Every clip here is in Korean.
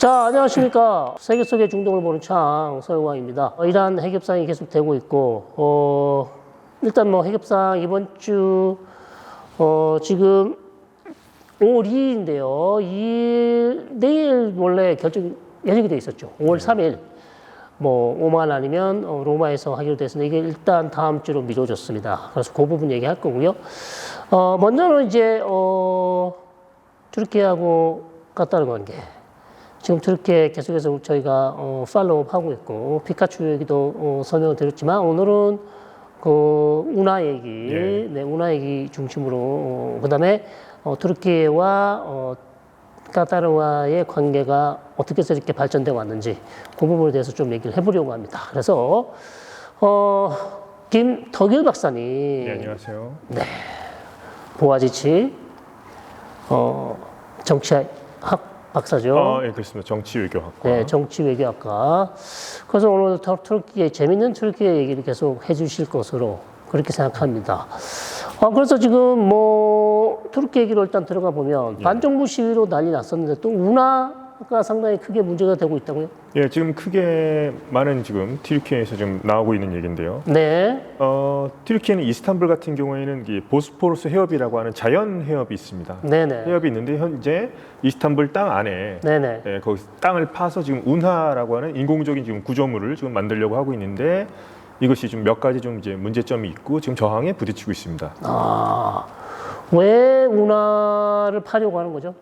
자, 안녕하십니까. 세계 속의 중동을 보는 창 서영광입니다. 이란 핵협상이 계속되고 있고, 일단 뭐 핵협상 이번 주, 지금 5월 2일인데요. 내일 원래 결정 예정이 돼 있었죠. 5월 3일. 뭐, 오만 아니면 로마에서 하기로 됐는데 이게 일단 다음 주로 미뤄졌습니다. 그래서 그 부분 얘기할 거고요. 먼저는 이제, 투르키하고 카타르 관계. 지금 트루키에 계속해서 저희가 팔로우업 하고 있고 피카츄 얘기도 설명을 드렸지만 오늘은 그 운하 얘기, 네, 운하 얘기 중심으로 그다음에 트루키와 카타르와의 관계가 어떻게 해서 이렇게 발전돼 왔는지 그 부분에 대해서 좀 얘기를 해보려고 합니다. 그래서 김덕일 박사님, 네, 안녕하세요. 네, 보아지치 정치학 박사죠. 예, 그렇습니다. 정치외교학과. 네, 정치외교학과. 그래서 오늘 트루키의 재밌는 트루키의 얘기를 계속 해주실 것으로 그렇게 생각합니다. 그래서 지금 뭐 트루키 얘기로 일단 들어가 보면 반정부 시위로 난리 났었는데 또 운하가 상당히 크게 문제가 되고 있다고요? 예, 지금 크게 많은 지금 튀르키예에서 지금 나오고 있는 얘기인데요. 네. 튀르키예는 이스탄불 같은 경우에는 이 보스포러스 해협이라고 하는 자연 해협이 있습니다. 네네. 해협이 있는데 현재 이스탄불 땅 안에 네네. 예, 거기 땅을 파서 지금 운하라고 하는 인공적인 지금 구조물을 지금 만들려고 하고 있는데 이것이 좀 몇 가지 좀 이제 문제점이 있고 지금 저항에 부딪히고 있습니다. 왜 운하를 파려고 하는 거죠?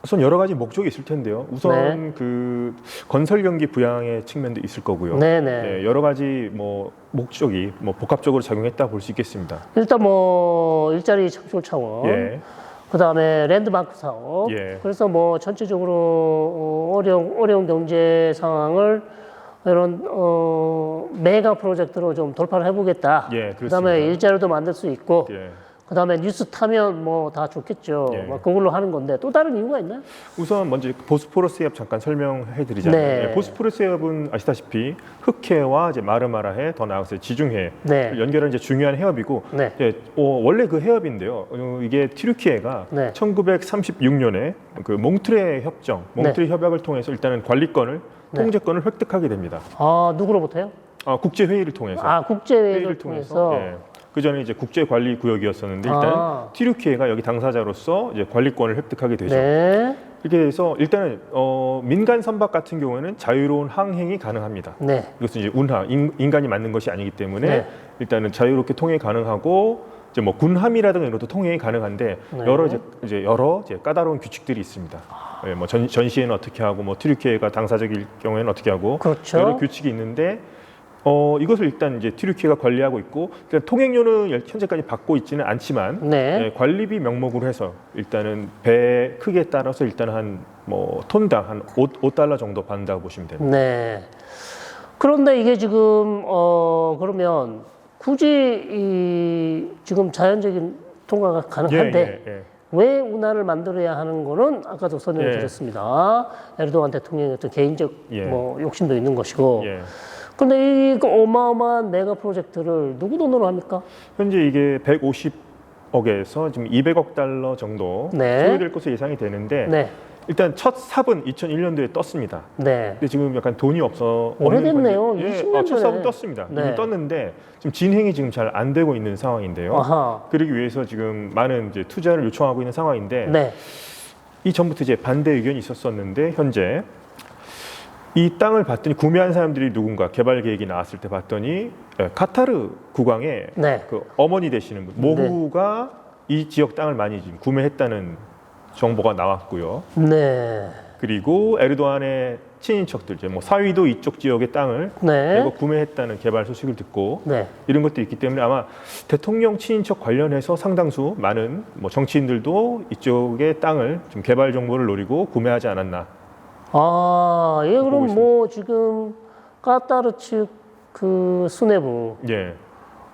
우선 여러 가지 목적이 있을 텐데요. 우선 그 건설 경기 부양의 측면도 있을 거고요. 네네. 네, 여러 가지 뭐 목적이 뭐 복합적으로 작용했다 볼 수 있겠습니다. 일단 뭐 일자리 창출 차원. 예. 그다음에 랜드마크 사업. 예. 그래서 뭐 전체적으로 어려운 경제 상황을 이런 메가 프로젝트로 좀 돌파를 해보겠다. 예, 그렇습니다. 그다음에 일자리도 만들 수 있고. 예. 그다음에 뉴스 타면 뭐 다 좋겠죠. 예. 막 그걸로 하는 건데 또 다른 이유가 있나요? 우선 먼저 보스포러스 해협 잠깐 설명해 드리자면 네. 보스포러스 해협은 아시다시피 흑해와 이제 마르마라해 더 나아가서 지중해 네. 연결하는 이제 중요한 해협이고 네. 원래 그 해협인데요. 이게 튀르키예가 네. 1936년에 그 몽트레 협정, 몽트레 협약을 통해서 일단은 관리권을 통제권을 획득하게 됩니다. 누구로부터요? 국제 회의를 통해서. 국제회의를 통해서. 예. 그 전에 이제 국제 관리 구역이었었는데 일단 튀르키예가 여기 당사자로서 이제 관리권을 획득하게 되죠. 네. 이렇게 돼서 일단은 민간 선박 같은 경우에는 자유로운 항행이 가능합니다. 네. 이것은 이제 운하 인간이 만든 것이 아니기 때문에 네. 일단은 자유롭게 통행 가능하고 이제 뭐 군함이라든가 이런 것도 통행이 가능한데 네. 여러 이제 까다로운 규칙들이 있습니다. 예, 뭐 전시에는 어떻게 하고 뭐 튀르키예가 당사자일 경우에는 어떻게 하고 그렇죠. 여러 규칙이 있는데 이것을 일단 이제 튀르키예가 관리하고 있고 그러니까 통행료는 현재까지 받고 있지는 않지만 네. 관리비 명목으로 해서 일단은 배 크기에 따라서 일단 한 뭐 톤당 한 5달러 정도 받는다고 보시면 됩니다. 네. 그런데 이게 지금 그러면 굳이 지금 자연적인 통과가 가능한데 예. 왜 운하를 만들어야 하는 거는 아까도 설명을 예. 드렸습니다. 에르도안 대통령의 어떤 개인적 뭐 욕심도 있는 것이고. 예. 근데 이 어마어마한 메가 프로젝트를 누구 돈으로 합니까? 현재 이게 150억에서 지금 200억 달러 정도 네. 소요될 것으로 예상이 되는데 네. 일단 첫 삽은 2001년도에 떴습니다. 네. 근데 지금 약간 돈이 없어 오래됐네요. 없는 건지. 20년 첫 전에. 삽은 떴습니다. 네. 이미 떴는데 지금 진행이 지금 잘 안 되고 있는 상황인데요. 아하. 그러기 위해서 지금 많은 이제 투자를 요청하고 있는 상황인데 네. 이 전부터 이제 반대 의견이 있었었는데 현재 이 땅을 봤더니 구매한 사람들이 누군가 개발 계획이 나왔을 때 봤더니 카타르 국왕의 네. 그 어머니 되시는 분 모후가 이 지역 땅을 많이 지금 구매했다는 정보가 나왔고요. 네. 그리고 에르도안의 친인척들 이제 뭐 사위도 이쪽 지역의 땅을 네. 내고 구매했다는 개발 소식을 듣고 네. 이런 것들이 있기 때문에 아마 대통령 친인척 관련해서 상당수 많은 뭐 정치인들도 이쪽의 땅을 좀 개발 정보를 노리고 구매하지 않았나. 예, 그럼 뭐 지금 카타르 측 그 수뇌부 예.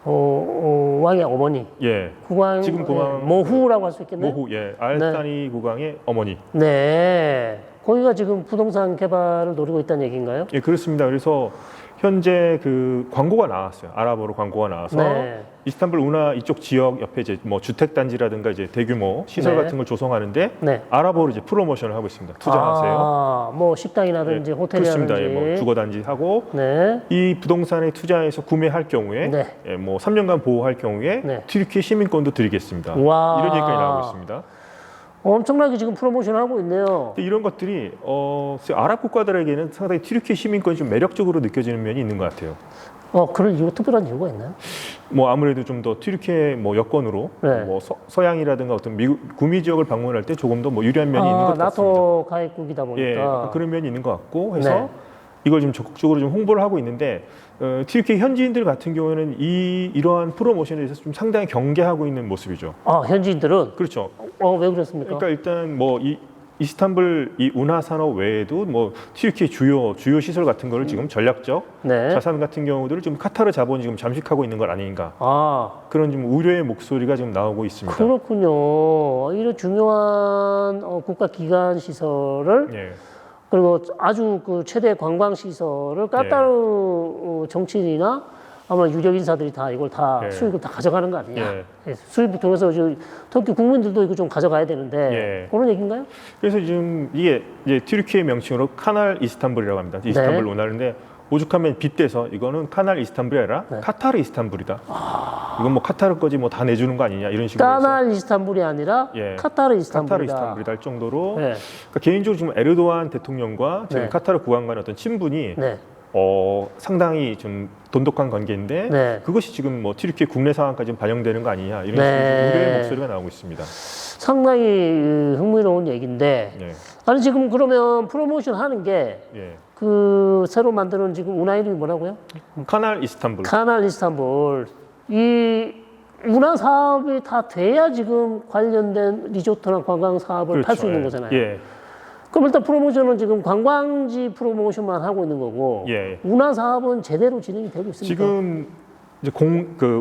왕의 어머니 예. 국왕 지금 국왕 모후라고 할 수 있겠네요. 모후 알사니 국왕의 어머니. 네. 거기가 지금 부동산 개발을 노리고 있다는 얘기인가요? 예, 그렇습니다. 그래서 현재 그 광고가 나왔어요. 아랍어로 광고가 나와서 네. 이스탄불 운하 이쪽 지역 옆에 이제 뭐 주택 단지라든가 이제 대규모 시설 네. 같은 걸 조성하는데 네. 아랍어로 이제 프로모션을 하고 있습니다. 투자하세요. 아, 뭐 식당이라든지 호텔이라든지. 그렇습니다. 예, 뭐 주거 단지 하고 네. 이 부동산에 투자해서 구매할 경우에 네. 예, 뭐 3년간 보호할 경우에 네. 튀르키예 시민권도 드리겠습니다. 와. 이런 얘기까지 나오고 있습니다. 엄청나게 지금 프로모션 하고 있네요. 근데 이런 것들이 아랍 국가들에게는 상당히 튀르키예 시민권이 좀 매력적으로 느껴지는 면이 있는 것 같아요. 그런 이유, 특별한 이유가 있나요? 뭐 아무래도 좀 더 튀르키예 뭐 여건으로 네. 뭐 서양이라든가 어떤 미국 구미 지역을 방문할 때 조금 더 뭐 유리한 면이 있는 것 같습니다. 나토 가입국이다 예, 보니까. 그런 면이 있는 것 같고 해서 네. 이걸 좀 적극적으로 좀 홍보를 하고 있는데 튀르키예 현지인들 같은 경우에는 이러한 프로모션에 대해서 좀 상당히 경계하고 있는 모습이죠. 현지인들은 그렇죠. 왜 그렇습니까? 그러니까 일단 뭐 이스탄불 이 운하 산업 외에도 뭐 튀르키예 주요 시설 같은 거를 지금 전략적 네. 자산 같은 경우들을 좀 카타르 자본이 지금 잠식하고 있는 건 아닌가 그런 좀 우려의 목소리가 지금 나오고 있습니다. 그렇군요. 이런 중요한 국가 기관 시설을 예. 그리고 아주 그 최대 관광 시설을 까따르 정치인이나 아마 유력 인사들이 다 이걸 다 예. 수익을 다 가져가는 거 아니냐? 예. 예, 수입을 통해서 터키 국민들도 이거 좀 가져가야 되는데 예. 그런 얘기인가요? 그래서 지금 이게 이제 튀르키예 명칭으로 카날 이스탄불이라고 합니다. 이스탄불 네. 운하인데 오죽하면 빗대서 이거는 카날 이스탄불이 아니라 네. 카타르 이스탄불이다. 이건 뭐 카타르 거지 뭐 다 내주는 거 아니냐 이런 식으로 해서 까날 이스탄불이 아니라 예. 카타르 카타르 이스탄불이다. 이스탄불이다 할 정도로 네. 그러니까 개인적으로 지금 에르도안 대통령과 지금 네. 카타르 국왕 간의 어떤 친분이 네. 상당히 좀 돈독한 관계인데 네. 그것이 지금 뭐 튀르키예 국내 상황까지 우려의 목소리가 네. 나오고 있습니다. 상당히 흥미로운 얘기인데 예. 아니 지금 그러면 프로모션 하는 게 예. 그 새로 만드는 지금 운하 이름이 뭐라고요? 카날 이스탄불. 카날 이스탄불. 이 운하 사업이 다 돼야 지금 관련된 리조트나 관광 사업을 팔 수 있는 예. 거잖아요. 예. 그럼 일단 프로모션은 지금 관광지 프로모션만 하고 있는 거고 예. 운하 사업은 제대로 진행이 되고 있습니까? 지금 이제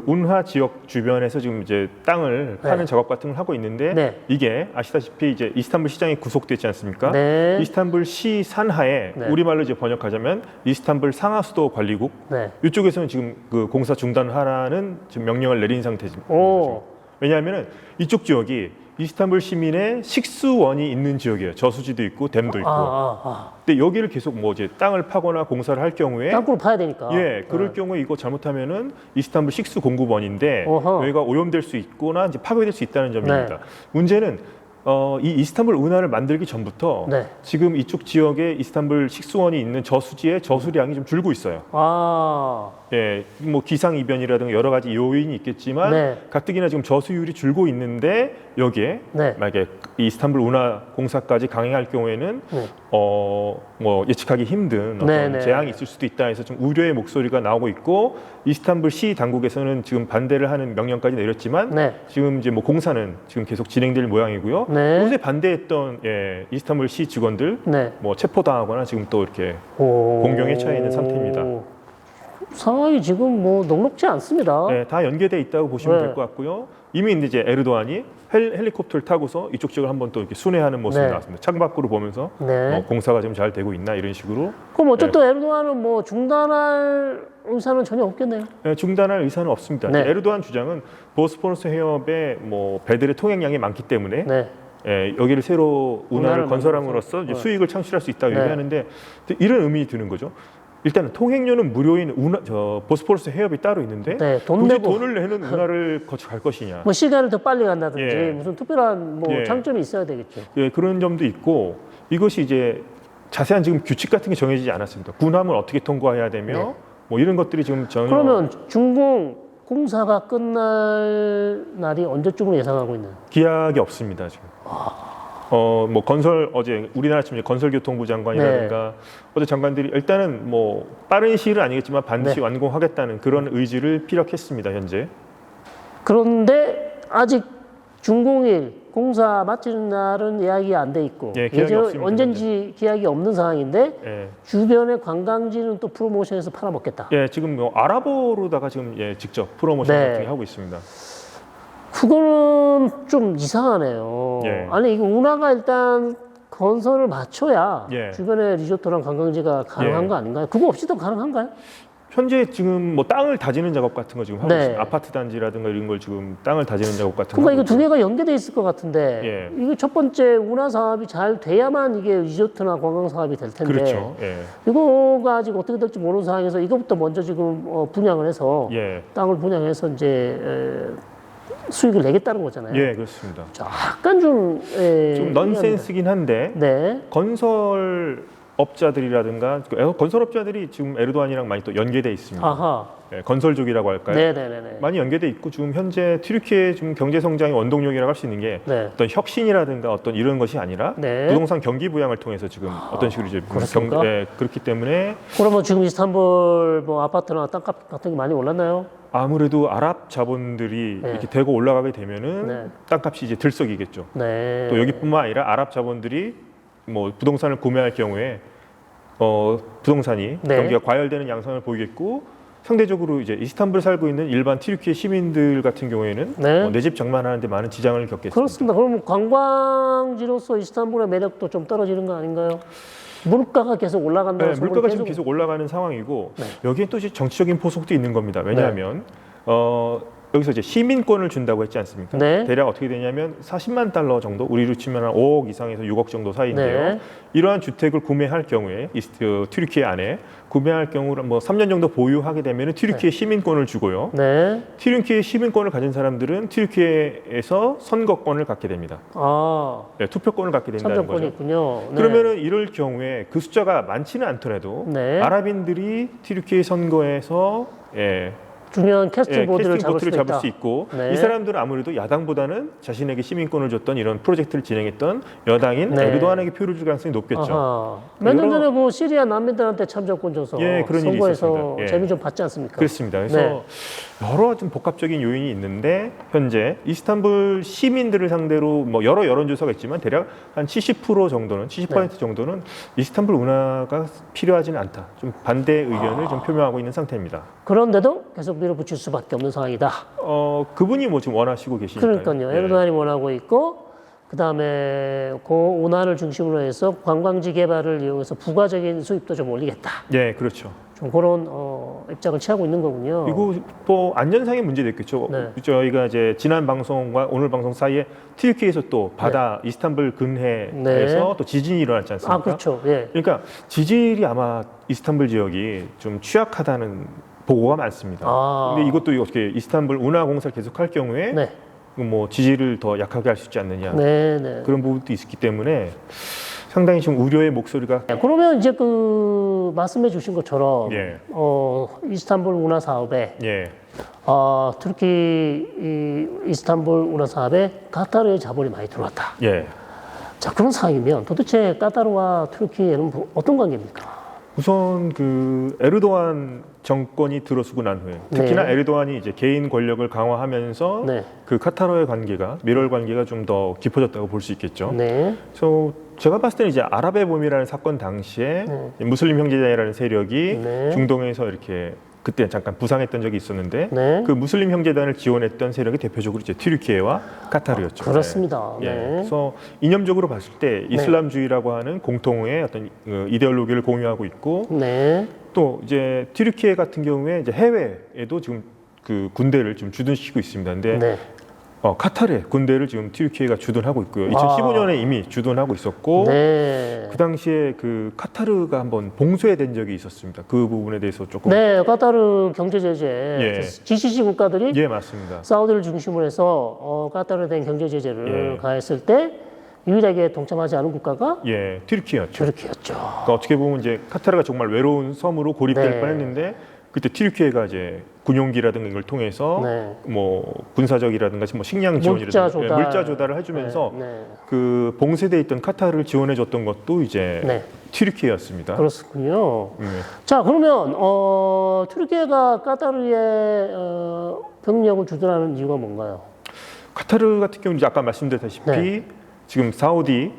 운하 지역 주변에서 지금 이제 땅을 네. 파는 작업 같은 걸 하고 있는데 네. 이게 아시다시피 이제 이스탄불 시장이 구속됐지 않습니까? 네. 이스탄불 시 산하에 네. 우리말로 이제 번역하자면 이스탄불 상하수도 관리국 네. 이쪽에서는 지금 그 공사 중단하라는 지금 명령을 내린 상태입니다. 오. 왜냐하면은 이쪽 지역이 이스탄불 시민의 식수원이 있는 지역이에요. 저수지도 있고 댐도 있고. 근데 여기를 계속 뭐 이제 땅을 파거나 공사를 할 경우에 땅굴을 파야 되니까. 예, 그럴 경우에 이거 잘못하면은 이스탄불 식수 공급원인데 어허. 여기가 오염될 수 있거나 이제 파괴될 수 있다는 점입니다. 네. 문제는 이 이스탄불 운하를 만들기 전부터 네. 지금 이쪽 지역에 이스탄불 식수원이 있는 저수지의 저수량이 좀 줄고 있어요. 예, 뭐 기상 이변이라든가 여러 가지 요인이 있겠지만 네. 가뜩이나 지금 저수율이 줄고 있는데 여기에 네. 만약에 이스탄불 운하 공사까지 강행할 경우에는 네. 뭐 예측하기 힘든 어떤 네, 네. 재앙이 있을 수도 있다 해서 좀 우려의 목소리가 나오고 있고 이스탄불 시 당국에서는 지금 반대를 하는 명령까지 내렸지만 네. 지금 이제 뭐 공사는 지금 계속 진행될 모양이고요. 네. 요새 반대했던 이스탄불 시 직원들 네. 뭐 체포당하거나 지금 또 이렇게 오. 공경에 처해 있는 상태입니다. 상황이 지금 뭐 녹록지 않습니다. 네, 다 연계돼 있다고 보시면 네. 될 것 같고요. 이미 이제 에르도안이 헬리콥터를 타고서 이쪽 지역을 한번 또 이렇게 순회하는 모습이 네. 나왔습니다. 창밖으로 보면서 네. 공사가 지금 잘 되고 있나 이런 식으로 그럼 어쨌든 에르도안은 뭐 중단할 의사는 전혀 없겠네요. 중단할 의사는 없습니다. 네. 에르도안 주장은 보스포러스 해협에 뭐 배들의 통행량이 많기 때문에 네. 여기를 새로 운하를 운하를 건설함으로써 이제 네. 수익을 창출할 수 있다고 네. 얘기하는데 이런 의미 드는 거죠. 일단은 통행료는 무료인 보스포러스 해협이 따로 있는데 네, 돈 굳이 내고. 돈을 내는 운하를 거쳐갈 것이냐. 뭐 시간을 더 빨리 간다든지 예. 무슨 특별한 뭐 예. 장점이 있어야 되겠죠. 예, 그런 점도 있고 이것이 이제 자세한 지금 규칙 같은 게 정해지지 않았습니다. 군함을 어떻게 통과해야 되며 네. 뭐 이런 것들이 지금 전혀 그러면 중공 공사가 끝날 날이 언제쯤으로 예상하고 있나요? 기약이 없습니다 지금. 뭐 어제 우리나라 지금 건설교통부 장관이라든가 어제 장관들이 일단은 뭐 빠른 시일은 아니겠지만 반드시 네. 완공하겠다는 그런 의지를 피력했습니다 현재. 그런데 아직 준공일 공사 마치는 날은 예약이 안 돼 있고 예, 기약이 없습니다, 언젠지 기약이 없는 상황인데 예. 주변의 관광지는 또 프로모션에서 팔아먹겠다. 예, 지금 뭐 아랍어로다가 지금 직접 프로모션 네. 같은 게 하고 있습니다. 그거는 좀 이상하네요. 예. 아니 이거 운하가 일단 건설을 마쳐야 예. 주변의 리조트랑 관광지가 가능한 예. 거 아닌가요? 그거 없이도 가능한가요? 현재 지금 뭐 땅을 다지는 작업 같은 거 지금 하고 네. 있습니다. 아파트 단지라든가 이런 걸 지금 땅을 다지는 작업 같은 거. 그러니까 하고 이거 두 개가 연계돼 있을 것 같은데 예. 이게 첫 번째 운하 사업이 잘 돼야만 이게 리조트나 관광 사업이 될 텐데 그렇죠. 예. 이거가 아직 어떻게 될지 모르는 상황에서 이것부터 먼저 지금 분양을 해서 예. 땅을 분양해서 이제 수익을 내겠다는 거잖아요. 예, 그렇습니다. 자, 약간 좀 좀 넌센스긴 한데 네. 건설업자들이라든가 건설업자들이 지금 에르도안이랑 많이 또 연계돼 있습니다. 아하. 예, 건설족이라고 할까요? 네네네네. 많이 연계돼 있고 지금 현재 튀르키예 지금 경제 성장의 원동력이라고 할 수 있는 게 네. 어떤 혁신이라든가 어떤 이런 것이 아니라 네. 부동산 경기 부양을 통해서 지금 어떤 식으로 이제 그렇습니까? 그렇기 때문에 그러면 지금 이스탄불 뭐 아파트나 땅값 같은 게 많이 올랐나요? 아무래도 아랍 자본들이 네. 이렇게 되고 올라가게 되면은 네. 땅값이 이제 들썩이겠죠. 네. 또 여기뿐만 아니라 아랍 자본들이 뭐 부동산을 구매할 경우에 부동산이 네. 경기가 과열되는 양상을 보이겠고 상대적으로 이제 이스탄불 살고 있는 일반 튀르키예 시민들 같은 경우에는 네. 내 집 장만하는데 많은 지장을 겪겠습니다. 그렇습니다. 그럼 관광지로서 이스탄불의 매력도 좀 떨어지는 거 아닌가요? 물가가 계속 올라간다는 네, 소문이 물가가 지금 계속 올라가는 상황이고 네. 여기에 또 이제 정치적인 포석도 있는 겁니다. 왜냐하면 여기서 이제 시민권을 준다고 했지 않습니까? 네. 대략 어떻게 되냐면 40만 달러 정도, 우리로 치면 한 5억 이상에서 6억 정도 사이인데요. 네. 이러한 주택을 구매할 경우에 튀르키예 안에 구매할 경우를 뭐 3년 정도 보유하게 되면 튀르키예 시민권을 주고요. 네. 튀르키예 시민권을 가진 사람들은 튀르키예에서 선거권을 갖게 됩니다. 아, 네, 투표권을 갖게 된다는 참정권이 거죠. 있군요. 네. 그러면은 이럴 경우에 그 숫자가 많지는 않더라도 네. 아랍인들이 튀르키예 선거에서 중요한 캐스팅 보드를 캐스팅 보트를 잡을 있다. 수 있고 네. 이 사람들은 아무래도 야당보다는 자신에게 시민권을 줬던 이런 프로젝트를 진행했던 여당인 네. 에르도안에게 표를 줄 가능성이 높겠죠. 아하. 몇년 여러- 전에 뭐 시리아 난민들한테 참정권 줘서 예, 그런 일이 선거에서 있었습니다. 예. 재미 좀 받지 않습니까? 그렇습니다. 그래서 네. 여러 좀 복합적인 요인이 있는데 현재 이스탄불 시민들을 상대로 뭐 여러 여론조사가 있지만 대략 한 70% 정도는 70% 정도는 이스탄불 운하가 필요하지는 않다. 좀 반대 의견을 좀 표명하고 있는 상태입니다. 그런데도 계속 밀어붙일 수밖에 없는 상황이다. 그분이 뭐 지금 원하시고 계시니까요. 그러니까요. 예. 에르도안이 원하고 있고 그다음에 그 운하를 중심으로 해서 관광지 개발을 이용해서 부가적인 수입도 좀 올리겠다. 예, 그렇죠. 좀 그런 입장을 취하고 있는 거군요. 그리고 또 안전상의 문제도 있겠죠. 네. 저희가 이제 지난 방송과 오늘 방송 사이에 튀르키예에서 또 바다 이스탄불 근해에서 네. 또 지진이 일어났지 않습니까? 아, 그렇죠. 예. 그러니까 지질이 아마 이스탄불 지역이 좀 취약하다는 보고가 많습니다. 아. 근데 이것도 어떻게 이스탄불 운하 공사를 계속할 경우에 네. 뭐 지질을 더 약하게 할 수 있지 않느냐 네, 네. 그런 부분도 있기 때문에 상당히 좀 우려의 목소리가 네, 그러면 이제 그 말씀해 주신 것처럼 예. 이스탄불 운하 사업에 예. 이스탄불 운하 사업에 카타르의 자본이 많이 들어왔다. 예. 자, 그런 상황이면 도대체 카타르와 튀르키예는 어떤 관계입니까? 우선 그 에르도안 정권이 들어서고 난 후에 특히나 네. 에르도안이 이제 개인 권력을 강화하면서 네. 그 카타르의 관계가 밀월 관계가 좀 더 깊어졌다고 볼 수 있겠죠. 네. 그래서 제가 봤을 때는 이제 아랍의 봄이라는 사건 당시에 무슬림 형제단이라는 세력이 네. 중동에서 이렇게 그때 잠깐 부상했던 적이 있었는데 네. 그 무슬림 형제단을 지원했던 세력이 대표적으로 이제 튀르키예와 카타르였죠. 그렇습니다. 예. 네. 그래서 이념적으로 봤을 때 이슬람주의라고 하는 공통의 어떤 이데올로기를 공유하고 있고 네. 또 이제 튀르키예 같은 경우에 이제 해외에도 지금 그 군대를 좀 주둔시키고 있습니다. 근데 네. 카타르의 군대를 지금 튀르키예가 주둔하고 있고요. 2015년에 이미 주둔하고 있었고 네. 그 당시에 그 카타르가 한번 봉쇄된 적이 있었습니다. 그 부분에 대해서 조금 네, 카타르 경제 제재, 예. GCC 국가들이 예 맞습니다. 사우디를 중심으로 해서 카타르에 대한 경제 제재를 예. 가했을 때 유일하게 동참하지 않은 국가가 예 튀르키예였죠. 튀르키예였죠. 그러니까 어떻게 보면 이제 카타르가 정말 외로운 섬으로 고립될 네. 뻔했는데 그때 튀르키예가 이제 군용기라든가 이걸 통해서 네. 뭐 군사적이라든가 뭐 식량 물자 지원이라든가 조달. 물자 조달을 해주면서 네, 네. 그 봉쇄돼 있던 카타르를 지원해줬던 것도 이제 네. 튀르키예였습니다. 그렇군요. 네. 자, 그러면 튀르키예가 카타르의 병력을 주둔하는 이유가 뭔가요? 카타르 같은 경우는 이제 아까 말씀드렸다시피 네. 지금 사우디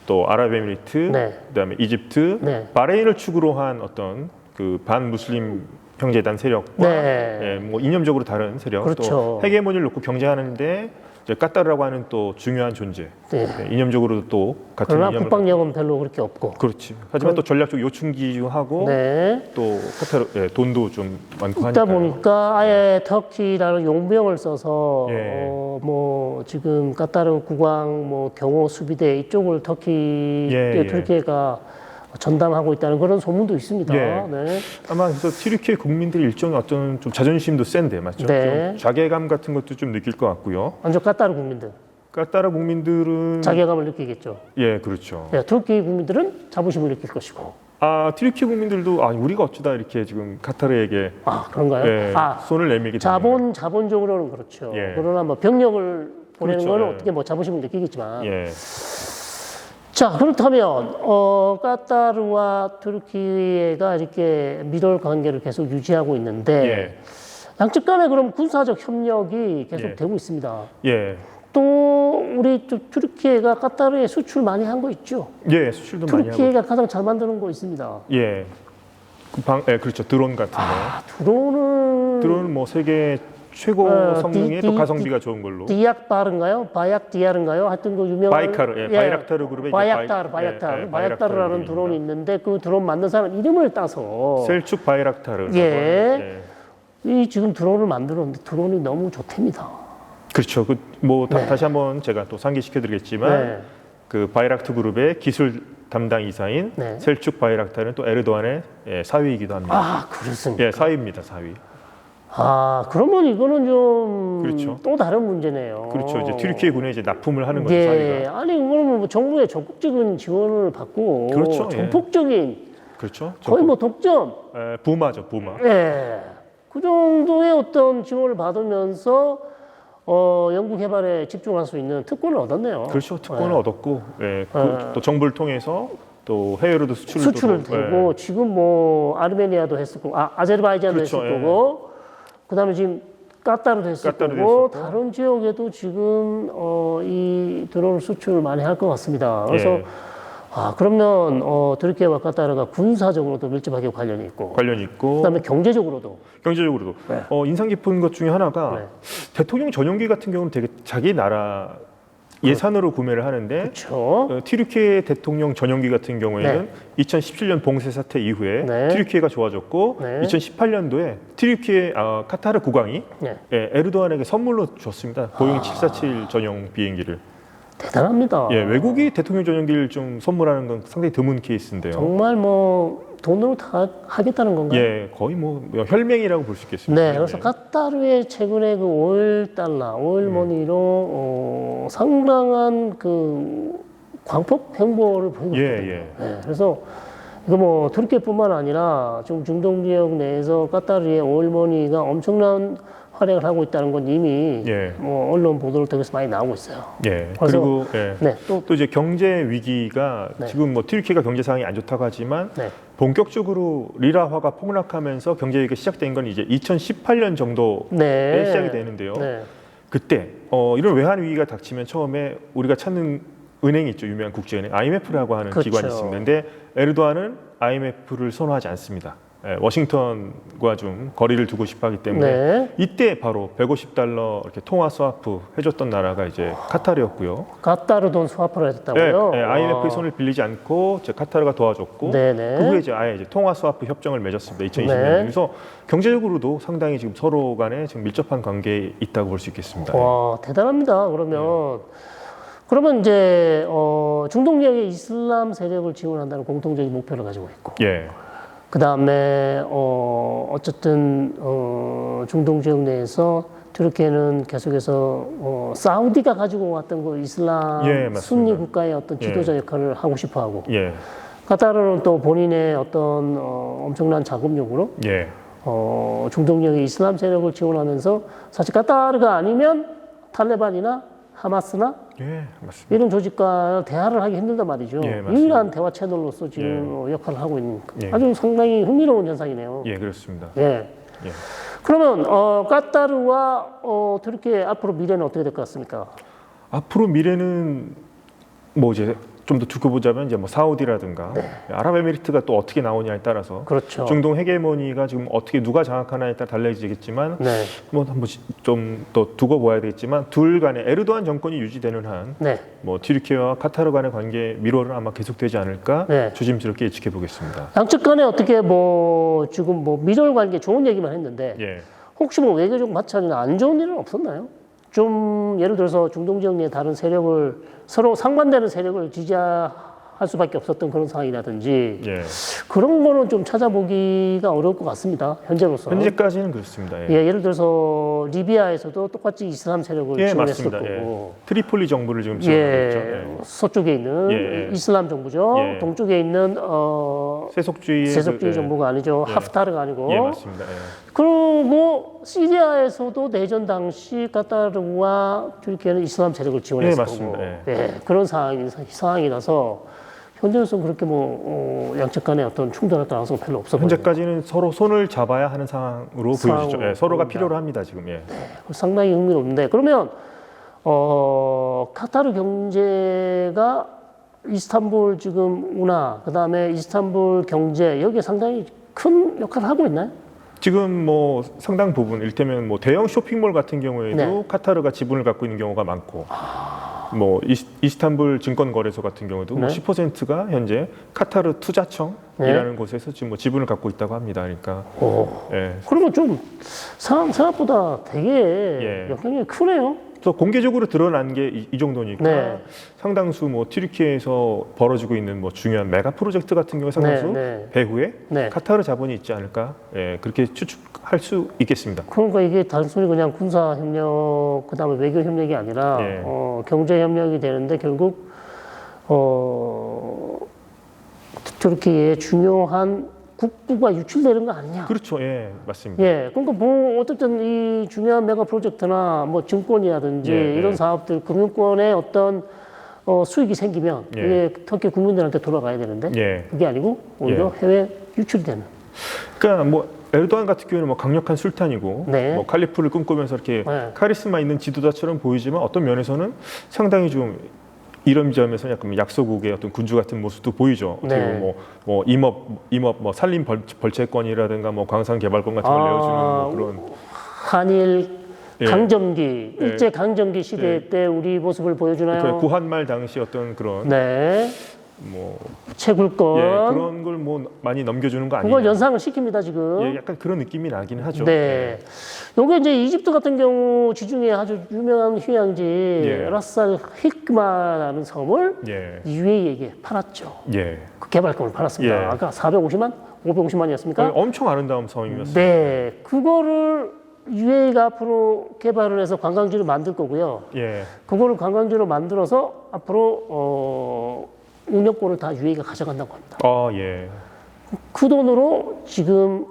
또 아랍에미리트 네. 그다음에 이집트 네. 바레인을 축으로 한 어떤 그 반무슬림 형제단 세력과 네. 예, 뭐 이념적으로 다른 세력 그렇죠. 또 헤게모니를 놓고 경쟁하는데 이제 까타르라고 하는 또 중요한 존재, 네. 이념적으로도 또 같은 그러나 이념을 국방력은 별로 그렇게 없고. 그렇지. 하지만 또 전략적 요충지하고 네. 또 카타르 돈도 좀 많고 있다 하니까. 보니까 아예 터키라는 용병을 써서 예. 뭐 지금 까타르 국왕 뭐 경호 수비대 이쪽을 튀르키예가 전담하고 있다는 그런 소문도 있습니다. 예. 네. 아마 그래서 튀르키예 국민들이 일종의 어떤 좀 자존심도 센데 맞죠? 네. 좀 자괴감 같은 것도 좀 느낄 것 같고요. 완전 까타르 국민들 까타르 국민들은 자괴감을 느끼겠죠. 예, 그렇죠. 네, 터키 국민들은 자부심을 느낄 것이고. 튀르키예 국민들도 우리가 어쩌다 이렇게 지금 카타르에게 그런가요? 예, 손을 내밀게 되는 자본적으로는 그렇죠. 예. 그러나 뭐 병력을 보내는 그렇죠. 건 예. 어떻게 뭐 자부심을 느끼겠지만. 예. 자, 그렇다면 까타르와 터키가 이렇게 밀월 관계를 계속 유지하고 있는데 예. 양측 간에 그럼 군사적 협력이 계속 예. 되고 있습니다. 예. 또 우리 또 터키가 까타르에 수출 많이 한 거 있죠. 예, 수출도 많이 하고. 터키가 가장 잘 만드는 거 있습니다. 예. 그렇죠. 드론 같은 거. 드론은 뭐 세계 최고 성능의 또 가성비가 좋은 걸로. 디약바르인가요? 바약디아르인가요? 하여튼 그 유명한 바이카르, 바이락타르 그룹의 바약타르라는 드론이 있는데 그 드론 만든 사람 이름을 따서 셀축 바이락타르. 이 지금 드론을 만들었는데 드론이 너무 좋답니다. 그렇죠. 다시 한번 제가 또 상기시켜드리겠지만 그 바이락트 그룹의 기술 담당 이사인 셀축 바이락타르는 또 에르도안의 사위이기도 합니다. 그렇습니까? 예, 사위입니다. 사위. 그러면 이거는 좀 그렇죠. 또 다른 문제네요. 그렇죠. 이제 튀르키예 군에 이제 납품을 하는 거죠. 사위가. 아니 이거는 뭐 정부의 적극적인 지원을 받고 그렇죠. 전폭적인 그렇죠. 거의 뭐 독점. 부마죠, 부마. 그 정도의 어떤 지원을 받으면서 연구 개발에 집중할 수 있는 특권을 얻었네요. 그렇죠. 특권을 얻었고, 또 정부를 통해서 또 해외로도 수출을 되고 지금 뭐 아르메니아도 했었고, 아제르바이잔도 그렇죠. 했을 거고, 그다음에 지금 까타르도 했을 거고, 다른 지역에도 지금 이 드론 수출을 많이 할 것 같습니다. 그래서 그러면 터키와 까타르가 군사적으로도 밀접하게 관련이 있고, 그다음에 경제적으로도 인상 깊은 것 중에 하나가 대통령 전용기 같은 경우는 되게 자기 나라 예산으로 구매를 하는데 그렇죠. 튀르키예 대통령 전용기 같은 경우에는 2017년 봉쇄 사태 이후에 튀르키예가 좋아졌고 2018년도에 튀르키예 카타르 국왕이 에르도안에게 선물로 줬습니다. 보잉 747 전용 비행기를. 대단합니다. 외국이 대통령 전용기를 좀 선물하는 건 상당히 드문 케이스인데요. 정말 뭐 돈으로 다 하겠다는 건가요? 거의 뭐 혈맹이라고 볼 수 있겠습니다. 그래서 까타르의 최근에 그 오일 머니로 상당한 그 광폭 행보를 보이고 있거든요. 그래서 이거 뭐 터키뿐만 아니라 지금 중동 지역 내에서 까타르의 오일 머니가 엄청난 활약을 하고 있다는 건 이미 뭐 언론 보도를 통해서 많이 나오고 있어요. 그리고 또 이제 경제 위기가 지금 뭐 튀르키예가 경제 상황이 안 좋다고 하지만 본격적으로 리라화가 폭락하면서 경제 위기가 시작된 건 이제 2018년 정도에 시작이 되는데요. 그때 이런 외환 위기가 닥치면 처음에 우리가 찾는 은행이 있죠. 유명한 국제은행 IMF라고 하는 기관이 있습니다. 에르도안은 IMF를 선호하지 않습니다. 워싱턴과 좀 거리를 두고 싶어하기 때문에 이때 바로 $150 이렇게 통화 스와프 해줬던 나라가 이제 카타르였고요. 카타르 돈 스와프를 했다고요? IMF의 손을 빌리지 않고 카타르가 도와줬고 그 후에 이제 통화 스와프 협정을 맺었습니다. 2020년. 그래서 경제적으로도 상당히 지금 서로 간에 지금 밀접한 관계에 있다고 볼 수 있겠습니다. 와, 대단합니다. 그러면 이제 중동 지역의 이슬람 세력을 지원한다는 공통적인 목표를 가지고 있고. 그 다음에 어쨌든 중동 지역 내에서 튀르키예는 계속해서 사우디가 가지고 왔던 그 이슬람 순니 국가의 어떤 지도자 역할을 하고 싶어하고 카타르는 또 본인의 어떤 엄청난 자금력으로 중동 지역의 이슬람 세력을 지원하면서 사실 카타르가 아니면 탈레반이나 하마스나 이런 조직과 대화를 하기 힘들단 말이죠. 유일한 대화 채널로서 지금 역할을 하고 있는 아주 상당히 흥미로운 현상이네요. 그렇습니다. 그러면 까타르와 튀르키예 앞으로 미래는 어떻게 될 것 같습니까? 앞으로 미래는 뭐 이제 좀 더 두고 보자면 이제 뭐 사우디라든가 아랍에미리트가 또 어떻게 나오냐에 따라서 그렇죠. 중동 헤게모니가 지금 어떻게 누가 장악하나에 따라 달라지겠지만 네. 뭐 한번 좀 더 두고 봐야 되겠지만 둘 간에 에르도안 정권이 유지되는 한 뭐 네. 튀르키예와 카타르 간의 관계 미로는 아마 계속되지 않을까 네. 조심스럽게 예측해 보겠습니다. 양측 간에 어떻게 뭐 지금 뭐 미절 관계 좋은 얘기만 했는데 예. 혹시 뭐 외교적 마찰이나 안 좋은 일은 없었나요? 좀 예를 들어서 중동 지역 내 다른 세력을 서로 상반되는 세력을 지지할 수밖에 없었던 그런 상황이라든지 예. 그런 거는 좀 찾아보기가 어려울 것 같습니다. 현재로서. 현재까지는 그렇습니다. 예. 예, 예를 들어서 리비아에서도 똑같이 이슬람 세력을 예, 지원했을 맞습니다. 거고. 트리폴리 정부를 지금 지원하고 있죠. 예, 서쪽에 있는 예, 예. 이슬람 정부죠. 예. 동쪽에 있는 세속주의 예. 정부가 아니죠. 예. 하프타르가 아니고. 예, 맞습니다. 예. 그리고 시리아에서도 내전 당시 카타르와 튀르키예는 이슬람 세력을 지원했을 예, 거고. 맞습니다. 예. 예, 그런 상황이라서 현재로서는 그렇게 뭐 양측 간의 어떤 충돌할 가능성 별로 없어 보여요. 현재까지는 서로 손을 잡아야 하는 상황으로 보여지죠. 예, 서로가 보입니다. 필요로 합니다. 지금. 예. 상당히 흥미롭는데 그러면 카타르 경제가 이스탄불 지금 운하 그다음에 이스탄불 경제 여기에 상당히 큰 역할을 하고 있나요? 지금 뭐 상당 부분 일테면 뭐 대형 쇼핑몰 같은 경우에도 네. 카타르가 지분을 갖고 있는 경우가 많고 뭐 이스탄불 증권거래소 같은 경우도 뭐 네. 10%가 현재 카타르 투자청이라는 곳에서 지금 뭐 지분을 갖고 있다고 합니다. 그러니까 예. 그러면 좀 생각보다 되게 예. 영향력이 크네요. 또 공개적으로 드러난 게 이 정도니까 네. 상당수 뭐 튀르키예에서 벌어지고 있는 뭐 중요한 메가 프로젝트 같은 경우에 상당수 네. 배후에 네. 카타르 자본이 있지 않을까 예, 그렇게 추측할 수 있겠습니다. 그러니까 이게 단순히 그냥 군사 협력 그다음에 외교 협력이 아니라 예. 경제 협력이 되는데 결국 튀르키예의 중요한 국부가 유출되는 거 아니냐? 그렇죠, 예, 맞습니다. 예, 그러니까 뭐 어쨌든 이 중요한 메가 프로젝트나 뭐 증권이라든지 예, 이런 예. 사업들 금융권에 어떤 수익이 생기면 예. 이게 터키 국민들한테 돌아가야 되는데 예. 그게 아니고 오히려 해외 유출이 되는. 그러니까 뭐 에르도안 같은 경우는 뭐 강력한 술탄이고 네. 뭐 칼리프를 꿈꾸면서 이렇게 네. 카리스마 있는 지도자처럼 보이지만 어떤 면에서는 상당히 좀 이런 점에서 약간 약소국의 어떤 군주 같은 모습도 보이죠. 어떻게 네. 보면 뭐 임업 뭐 산림 벌채권이라든가 뭐 광산 개발권 같은 걸 내어주는 뭐 그런 한일 예. 강점기 예. 일제 강점기 시대 예. 때 우리 모습을 보여주나요? 그 구한말 당시 어떤 그런 네, 뭐 채굴권 예, 그런 걸 뭐 많이 넘겨주는 거 그걸 아니냐? 연상을 시킵니다 지금. 예, 약간 그런 느낌이 나긴 하죠. 네. 요게 이제 이집트 같은 경우 지중해 아주 유명한 휴양지 예. 라스 히크마라는 섬을 예, UAE에게 팔았죠. 예. 그 개발권을 팔았습니다. 예. 아까 450만, 550만이었습니까? 엄청 아름다운 섬이었어요. 네. 그거를 UAE가 앞으로 개발을 해서 관광지를 만들 거고요. 예, 그거를 관광지로 만들어서 앞으로 운영권을 다 UAE가 가져간다고 합니다. 예, 그 돈으로 지금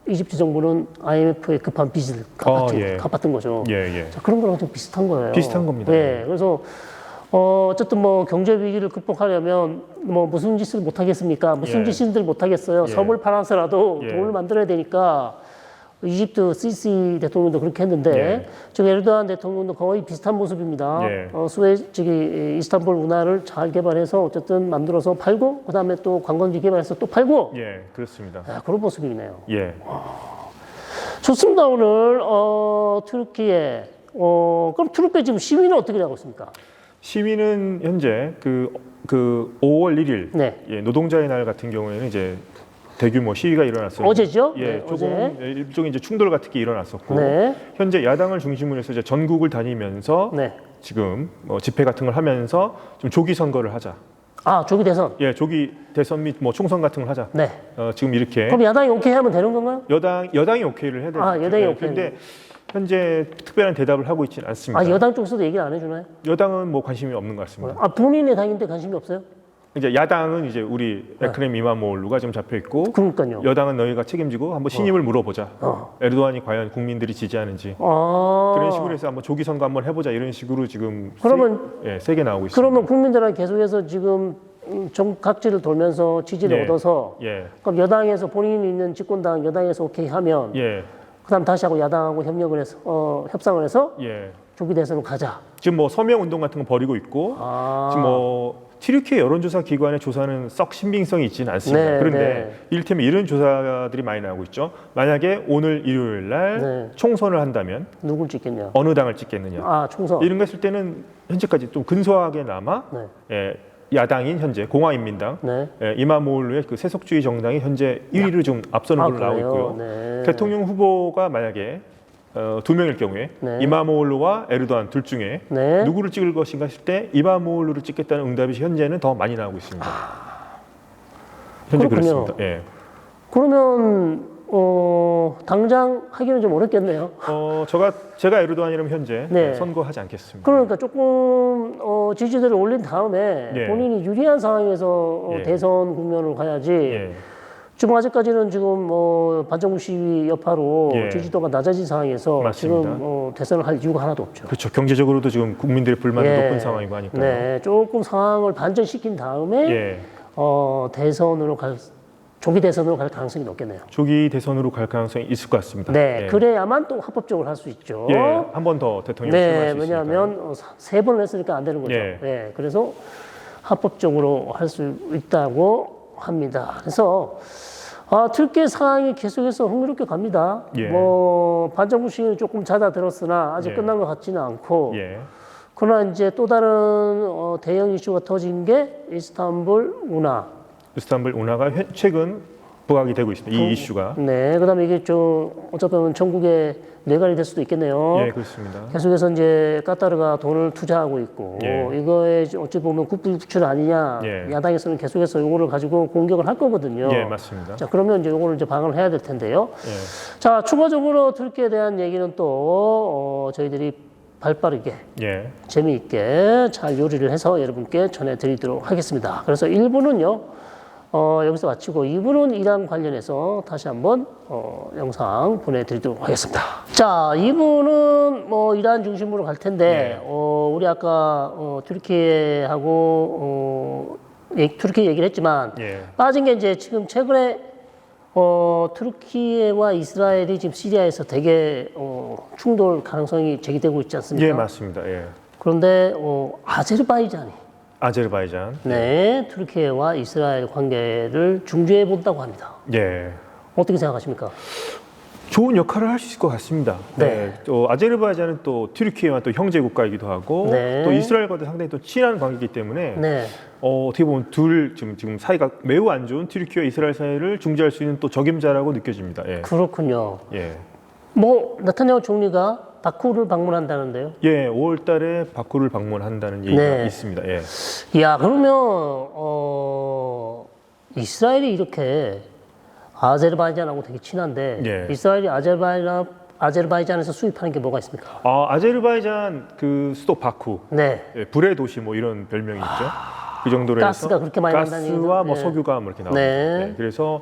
이집트 정부는 IMF의 급한 빚을 예. 갚았던 거죠. 예, 예. 자, 그런 거랑 좀 비슷한 거예요. 비슷한 겁니다. 네, 그래서 어쨌든 뭐 경제 위기를 극복하려면 뭐 무슨 짓을 못 하겠습니까? 무슨 예. 짓을 못 하겠어요. 예. 섬을 팔아서라도 예. 돈을 만들어야 되니까 이집트 시시 대통령도 그렇게 했는데 예. 지금 에르도안 대통령도 거의 비슷한 모습입니다. 예. 이스탄불 운하를 잘 개발해서 어쨌든 만들어서 팔고 그다음에 또 관광지 개발해서 또 팔고 예, 그렇습니다. 그런 모습이네요. 예, 좋습니다. 오늘 튀르키예 그럼 튀르키예 지금 시위는 어떻게 하고 있습니까? 시위는 현재 그 5월 1일 네. 예, 노동자의 날 같은 경우에는 이제 대규모 시위가 일어났어요. 어제죠? 예, 네, 조금 어제. 일종의 이제 충돌 같은 게 일어났었고 네. 현재 야당을 중심으로 해서 이제 전국을 다니면서 네. 지금 집회 같은 걸 하면서 좀 조기 선거를 하자. 조기 대선. 예, 조기 대선 및 뭐 총선 같은 걸 하자. 네. 지금 이렇게 그럼 야당이 오케이 하면 되는 건가요? 여당이 오케이를 해야 돼요. 여당이 오케이. 근데 현재 특별한 대답을 하고 있지는 않습니다. 여당 쪽에서도 얘기를 안 해주나요? 여당은 뭐 관심이 없는 것 같습니다. 본인의 당인데 관심이 없어요? 이제 야당은 이제 우리 에크렘 이마모올루가 지금 잡혀 있고 그러니까요. 여당은 너희가 책임지고 한번 신임을 물어보자. 어. 에르도안이 과연 국민들이 지지하는지 아, 그런 식으로 해서 한번 조기 선거 한번 해보자 이런 식으로 지금 그러면- 세게 나오고 있습니다. 그러면 국민들한테 계속해서 지금 각지를 돌면서 지지를 예. 얻어서 예, 그럼 여당에서 본인이 있는 집권당 여당에서 오케이 하면 예, 그다음 다시 하고 야당하고 협력을 해서 협상을 해서 예. 조기 대선으로 가자. 지금 뭐 서명 운동 같은 거 벌이고 있고 아, 지금 뭐 튀르키예 여론조사 기관의 조사는 썩 신빙성이 있지는 않습니다. 네, 그런데 네. 이를테면 이런 조사들이 많이 나오고 있죠. 만약에 오늘 일요일 날 네. 총선을 한다면 누굴 찍겠냐? 어느 당을 찍겠느냐. 아, 총선. 이런 거 했을 때는 현재까지 좀 근소하게나마 네. 예, 야당인 현재 공화인민당 네. 예, 이마모울루의 그 세속주의 정당이 현재 1위를 좀 앞서는 걸로 나오고 있고요. 네. 대통령 후보가 만약에 두 명일 경우에 네. 이마모울루와 에르도안 둘 중에 네. 누구를 찍을 것인가 했을 때 이마모울루를 찍겠다는 응답이 현재는 더 많이 나오고 있습니다. 현재 그렇군요. 그렇습니다. 예. 그러면 당장 하기는 좀 어렵겠네요. 제가 에르도안이라면 현재 네. 선거하지 않겠습니다. 그러니까 조금 지지도를 올린 다음에 예. 본인이 유리한 상황에서 예. 대선 국면을 가야지. 예. 지금 아직까지는 지금 반정부 시위 여파로 예. 지지도가 낮아진 상황에서 맞습니다. 지금 대선을 할 이유가 하나도 없죠. 그렇죠. 경제적으로도 지금 국민들의 불만이 예. 높은 상황이고 하니까요. 네, 조금 상황을 반전시킨 다음에 예. 대선으로 조기 대선으로 갈 가능성이 높겠네요. 조기 대선으로 갈 가능성이 있을 것 같습니다. 네, 예. 그래야만 또 합법적으로 할 수 있죠. 예, 한 번 더 대통령 네, 출마할 수 있으니까. 왜냐하면 세 번을 했으니까 안 되는 거죠. 예. 네, 그래서 합법적으로 할 수 있다고 합니다. 그래서 튀르키예 상황이 계속해서 흥미롭게 갑니다. 예. 반정부 시위는 조금 잦아들었으나 아직 예. 끝난 것 같지는 않고, 예. 그러나 이제 또 다른 대형 이슈가 터진 게 이스탄불 운하. 이스탄불 운하가 최근 부각이 되고 있습니다. 이 이슈가. 네, 그다음에 이게 어차피 보면 전국에 뇌관이 될 수도 있겠네요. 예, 그렇습니다. 계속해서 이제 카타르가 돈을 투자하고 있고 예. 이거에 어찌 보면 국부유출 아니냐. 예. 야당에서는 계속해서 이거를 가지고 공격을 할 거거든요. 예, 맞습니다. 자, 그러면 이제 이거를 이제 방어를 해야 될 텐데요. 예. 자, 추가적으로 튀르키예에 대한 얘기는 또 저희들이 발빠르게 예. 재미있게 잘 요리를 해서 여러분께 전해드리도록 하겠습니다. 그래서 1부는요. 여기서 마치고 2부는 이랑 관련해서 다시 한번 영상 보내드리도록 하겠습니다. 자, 2부는 이란 중심으로 갈 텐데 우리 아까 튀르키예하고 튀르키예 얘기를 했지만 예. 빠진 게 이제 지금 최근에 튀르키예와 이스라엘이 지금 시리아에서 되게 충돌 가능성이 제기되고 있지 않습니까? 예, 맞습니다. 예. 그런데 아제르바이잔이 아제르바이잔. 네, 튀르키예와 이스라엘 관계를 중재해 본다고 합니다. 예. 어떻게 생각하십니까? 좋은 역할을 할 수 있을 것 같습니다. 네. 또 아제르바이잔은 또 튀르키예와 또 형제 국가이기도 하고 네. 또 이스라엘과도 상당히 또 친한 관계이기 때문에 네, 어떻게 보면 지금 사이가 매우 안 좋은 튀르키예와 이스라엘 사이를 중재할 수 있는 또 적임자라고 느껴집니다. 예. 그렇군요. 예. 네타냐후 총리가 바쿠를 방문한다는데요. 예, 5월달에 바쿠를 방문한다는 얘기가 네. 있습니다. 예. 이야, 그러면 이스라엘이 이렇게 아제르바이잔하고 되게 친한데 예. 이스라엘이 아제르바이잔에서 수입하는 게 뭐가 있습니까? 아제르바이잔 그 수도 바쿠, 네, 예, 불의 도시 뭐 이런 별명이 있죠. 그 정도로 가스가 해서 그렇게 많이 난다는 가스와 얘기죠? 뭐 네. 석유가 뭐 이렇게 나옵니다. 네. 네, 그래서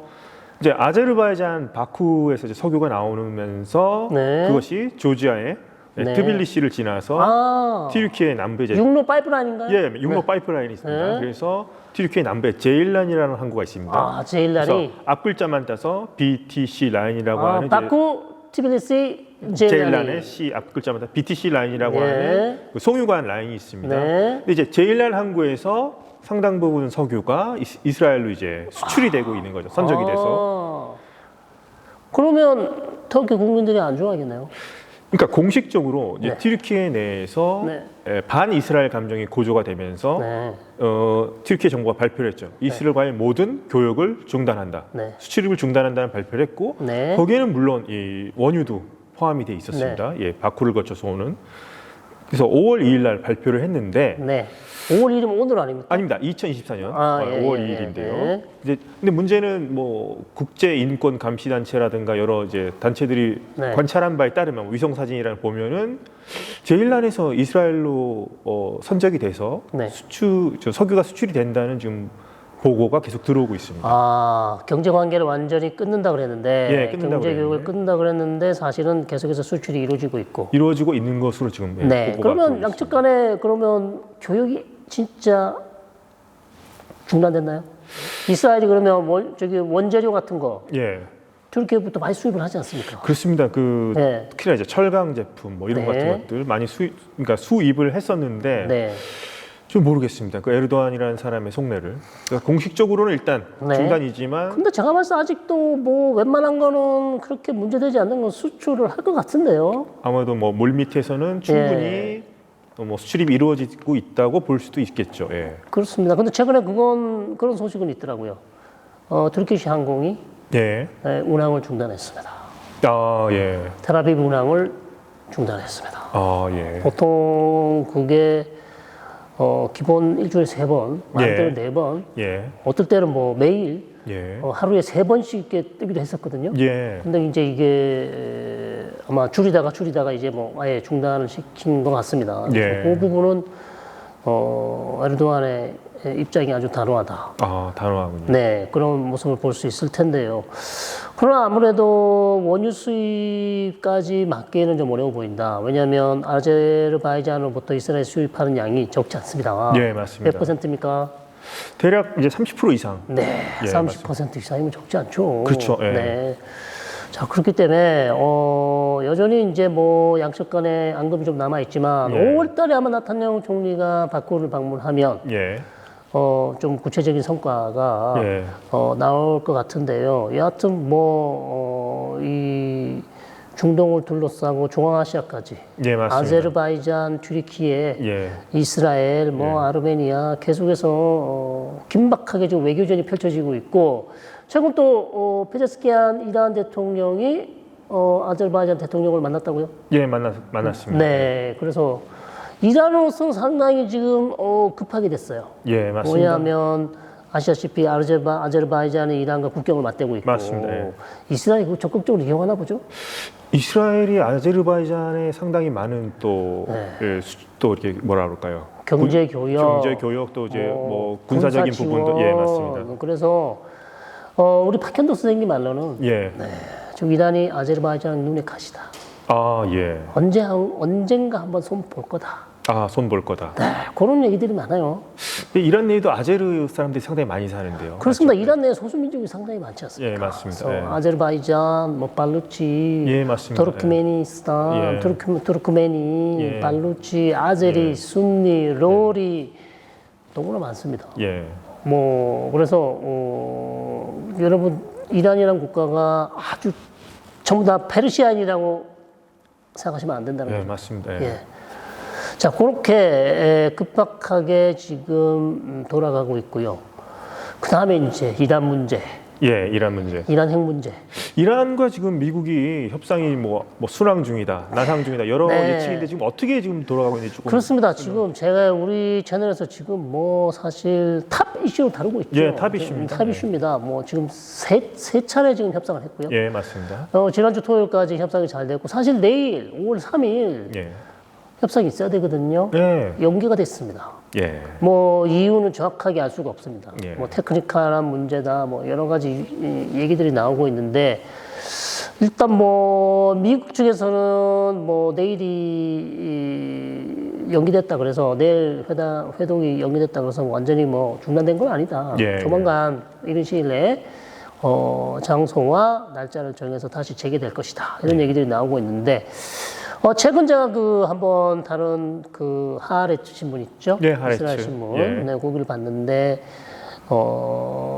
이제 아제르바이잔 바쿠에서 이제 석유가 나오면서 네. 그것이 조지아의 네. 트빌리시를 지나서 튀르키예 남부에 이제 육로 파이프라인인가요? 예, 육로 파이프라인이 있습니다. 네. 그래서 튀르키예 남부에 제일란이라는 항구가 있습니다. 제일란이 그래서 앞글자만 따서 BTC 라인이라고 하는 이제 바쿠, 티빌리시, 제일란의 C 앞글자마다 BTC 라인이라고 네. 하는 그 송유관 라인이 있습니다. 네. 근데 이제 제일란 항구에서 상당 부분 석유가 이스라엘로 이제 수출이 되고 있는 거죠. 선적이 돼서. 그러면 터키 국민들이 안 좋아하겠네요. 그러니까 공식적으로 이제 네. 튀르키예 내에서 네. 반 이스라엘 감정이 고조가 되면서 네. 튀르키예 정부가 발표를 했죠. 이스라엘과의 모든 교역을 중단한다. 네. 수출입을 중단한다는 발표를 했고 네. 거기에는 물론 이 원유도 포함이 돼 있었습니다. 예, 바쿠를 거쳐서 오는. 그래서 5월 2일 날 발표를 했는데 네. 5월 1일은 오늘 아닙니까? 아닙니다. 2024년 예, 5월 예, 2일인데요. 예. 이제 근데 문제는 뭐 국제 인권 감시 단체라든가 여러 이제 단체들이 네. 관찰한 바에 따르면 위성 사진이랑 보면은 제일란에서 이스라엘로 선적이 돼서 네. 석유가 수출이 된다는 지금 보고가 계속 들어오고 있습니다. 경제 관계를 완전히 끊는다 그랬는데 예, 끊는다고 경제 교육을 그랬는데. 끊는다 그랬는데 사실은 계속해서 수출이 이루어지고 있고. 이루어지고 있는 것으로 지금 네. 보고가 그러면 들어오고 양측 간에 그러면 교육이 진짜 중단됐나요? 이스라엘이 그러면 원재료 같은 거 있습니다. 예, 튀르키예부터 많이 수입을 하지 않습니까? 그렇습니다. 네. 특히나 이제 철강 제품 뭐 이런 네. 같은 것들 많이 그러니까 수입을 했었는데 네. 좀 모르겠습니다. 그 에르도안이라는 사람의 속내를. 그러니까 공식적으로는 일단 네. 중단이지만 근데 제가 봤을 때 아직도 뭐 웬만한 거는 그렇게 문제되지 않는 건 수출을 할 것 같은데요. 아마도 뭐 물밑에서는 충분히 뭐 수출입이 이루어지고 있다고 볼 수도 있겠죠. 예. 그렇습니다. 근데 최근에 그런 소식은 있더라고요. 터키시 항공이 예. 운항을 중단했습니다. 아, 예. 텔아비브 운항을 중단했습니다. 아, 예. 보통 그게 기본 일주일에 3번, 많을 때는 4번, 예. 어떨 때는 뭐 매일 예. 하루에 3번씩 이렇게 뜨기도 했었거든요. 예. 근데 이제 이게 아마 줄이다가 이제 뭐 아예 중단을 시킨 것 같습니다. 예. 그 부분은 에르도안의 입장이 아주 단호하다. 아, 단호하군요. 네, 그런 모습을 볼 수 있을 텐데요. 그러나 아무래도 원유 수입까지 막기에는 좀 어려워 보인다. 왜냐하면 아제르바이잔으로부터 이스라엘 수입하는 양이 적지 않습니다. 예, 맞습니다. 몇 %입니까? 대략 이제 30% 이상. 네, 예, 30% 이상이면 적지 않죠. 그렇죠, 예. 네. 자, 그렇기 때문에 여전히 이제 뭐 양측 간에 앙금이 좀 남아 있지만 예. 5월 달에 아마 나타냐후 총리가 바쿠를 방문하면 예. 좀 구체적인 성과가 예. 나올 것 같은데요. 여하튼 이 중동을 둘러싸고 중앙아시아까지 예, 맞습니다. 아제르바이잔, 튀르키예, 예. 이스라엘, 아르메니아 계속해서 긴박하게 지금 외교전이 펼쳐지고 있고 최근 또 페제스키안 이란 대통령이 아제르바이잔 대통령을 만났다고요? 예, 만났습니다. 네, 그래서 이란으로서는 상당히 지금 급하게 됐어요. 예, 맞습니다. 뭐냐면 아시다시피 아제르바이잔이 이란과 국경을 맞대고 있고 맞습니다. 예. 이스라엘이 그거 적극적으로 이용하나 보죠? 이스라엘이 아제르바이잔에 상당히 많은 또, 네. 또 이렇게 뭐라 그럴까요? 경제 교역, 경제 교역 또 이제 뭐 군사적인 군사 부분도 지원. 예, 맞습니다. 그래서 우리 박현도 선생님 말로는 예. 지금 이란이 아제르바이잔 눈에 가시다. 아, 예. 언젠가 한번 손 볼 거다. 아, 손 볼 거다. 네, 그런 얘기들이 많아요. 근데 이란 내에도 아제르 사람들이 상당히 많이 사는데요. 그렇습니다. 이란 내에 소수민족이 상당히 많지 않습니까? 예, 맞습니다. 그래서 예. 아제르바이잔, 뭐 발루치, 예, 맞습니다. 투르크메니스탄, 예. 투르크메니, 예. 발루치, 아제리, 예. 순니, 로리 너무나 많습니다. 예. 뭐 그래서 여러분 이란이라는 국가가 아주 전부 다 페르시안이라고 생각하시면 안 된다는 예, 거죠. 맞습니다. 예. 예. 자, 그렇게 급박하게 지금 돌아가고 있고요. 그 다음에 이제 이란 문제, 예, 이란 문제. 이란 핵 문제. 이란과 지금 미국이 협상이 뭐 순항 중이다, 난항 중이다 여러 네. 예측인데 지금 어떻게 지금 돌아가고 있는지 조금 그렇습니다. 지금 제가 우리 채널에서 지금 뭐 사실 탑 이슈로 다루고 있죠. 예, 탑 이슈입니다. 탑 이슈입니다. 뭐 지금 세 차례 지금 협상을 했고요. 예, 맞습니다. 지난주 토요일까지 협상이 잘 됐고 사실 내일 5월 3일 예. 협상이 있어야 되거든요. 예. 연기가 됐습니다. 예. 뭐 이유는 정확하게 알 수가 없습니다. 예. 뭐 테크니컬한 문제다, 뭐 여러 가지 얘기들이 나오고 있는데 일단 뭐 미국 측에서는 뭐 내일이 연기됐다 그래서 내일 회동이 연기됐다 그래서 완전히 뭐 중단된 건 아니다. 예. 조만간 이른 시일 내에 장소와 날짜를 정해서 다시 재개될 것이다. 이런 얘기들이 나오고 있는데. 최근 제가 한번 다른 하아레츠 신문 있죠? 예, 하아레츠. 이스라엘 신문. 예. 네, 거기를 봤는데,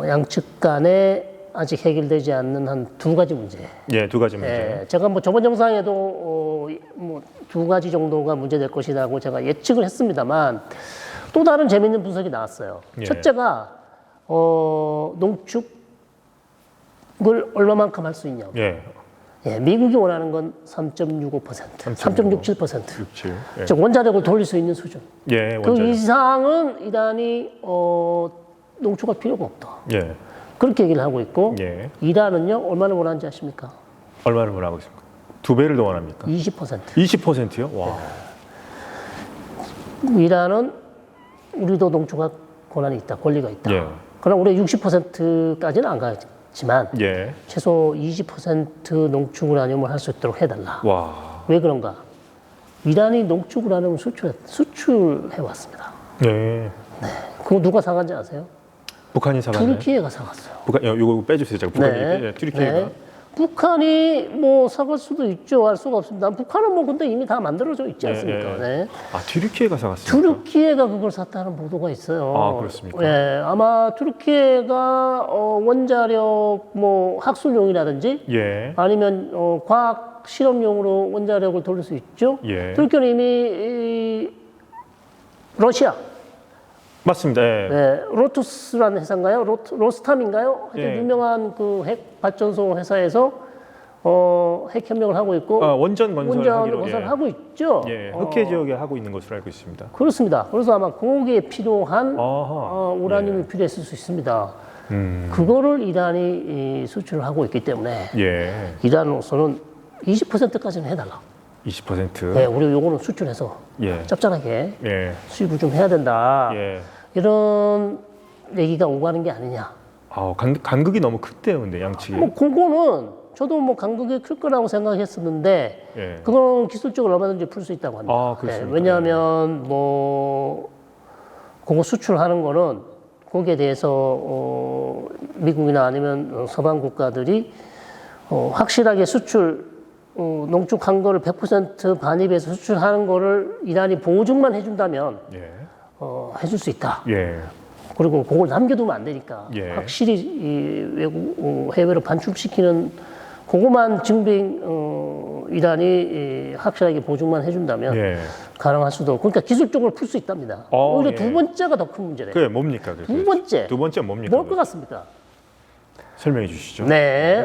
양측 간에 아직 해결되지 않는 한 2가지 문제. 예, 2가지 문제. 예, 제가 뭐 저번 영상에도 뭐 2가지 정도가 문제될 것이라고 제가 예측을 했습니다만, 또 다른 재밌는 분석이 나왔어요. 예. 첫째가, 농축을 얼마만큼 할 수 있냐. 예. 예, 미국이 원하는 건 3.65%, 3.67%. 67. 예. 즉 원자력을 돌릴 수 있는 수준. 예, 그 원자력. 이상은 이란이 농축할 필요가 없다. 예. 그렇게 얘기를 하고 있고 예. 이란은요 얼마나 원하는지 아십니까? 얼마를 원하고 있습니까? 2배를 더 원합니까? 20%. 20%요? 와. 이란은 우리도 농축할 권한이 있다, 권리가 있다. 예. 그럼 우리 60%까지는 안 가지만 예. 최소 20% 농축을 하려면 할 수 있도록 해달라. 와. 왜 그런가? 이란이 농축을 하려면 수출해 왔습니다. 예. 그거 누가 사간지 아세요? 북한이 사갔나요? 투르키예가 사갔어요. 북한, 이거 빼주세요. 제가 북한이 예, 튀르키예가. 네. 북한이 뭐 사갈 수도 있죠. 알 수가 없습니다. 북한은 뭐 근데 이미 다 만들어져 있지 않습니까? 네. 아, 튀르키예가 사갔습니까? 튀르키예가 그걸 샀다는 보도가 있어요. 아, 그렇습니까? 네, 아마 튀르키예가 원자력 뭐 학술용이라든지 예. 아니면 과학 실험용으로 원자력을 돌릴 수 있죠. 예. 튀르키예는 이미 러시아, 맞습니다. 예. 네, 로투스라는 회사인가요? 로스탐인가요? 하여튼 예. 유명한 그 핵 발전소 회사에서 핵 협력을 하고 있고 아, 원전 건설하기로 건설을 하고 있죠. 예. 흑해 지역에 하고 있는 것으로 알고 있습니다. 그렇습니다. 그래서 아마 거기에 필요한 아하. 우라늄이 필요했을 수 있습니다. 그거를 이란이 수출을 하고 있기 때문에 예. 이란으로서는 20%까지는 해달라. 20%. 네, 우리 요거는 수출해서 예. 짭짤하게 예. 수입을 좀 해야 된다. 예. 이런 얘기가 오가는 게 아니냐. 아, 간극이 너무 크대요, 근데 양측이. 뭐 그거는 저도 뭐 간극이 클 거라고 생각했었는데 예. 그건 기술적으로 얼마든지 풀 수 있다고 합니다. 아, 그렇습니까? 왜냐하면 뭐 그거 수출하는 거는 거기에 대해서 미국이나 아니면 서방 국가들이 확실하게 수출 농축한 거를 100% 반입해서 수출하는 거를 이란이 보증만 해준다면 예. 해줄 수 있다. 예. 그리고 그걸 남겨두면 안 되니까 예. 확실히 이 외국 해외로 반출시키는 그것만 증빙 이란이 확실하게 보증만 해준다면 예. 가능할 수도. 그러니까 기술적으로 풀 수 있답니다. 오히려 예. 두 번째가 더 큰 문제래요. 그게 뭡니까? 그게? 두 번째. 두 번째 뭡니까? 뭘 것 같습니까? 설명해 주시죠. 네,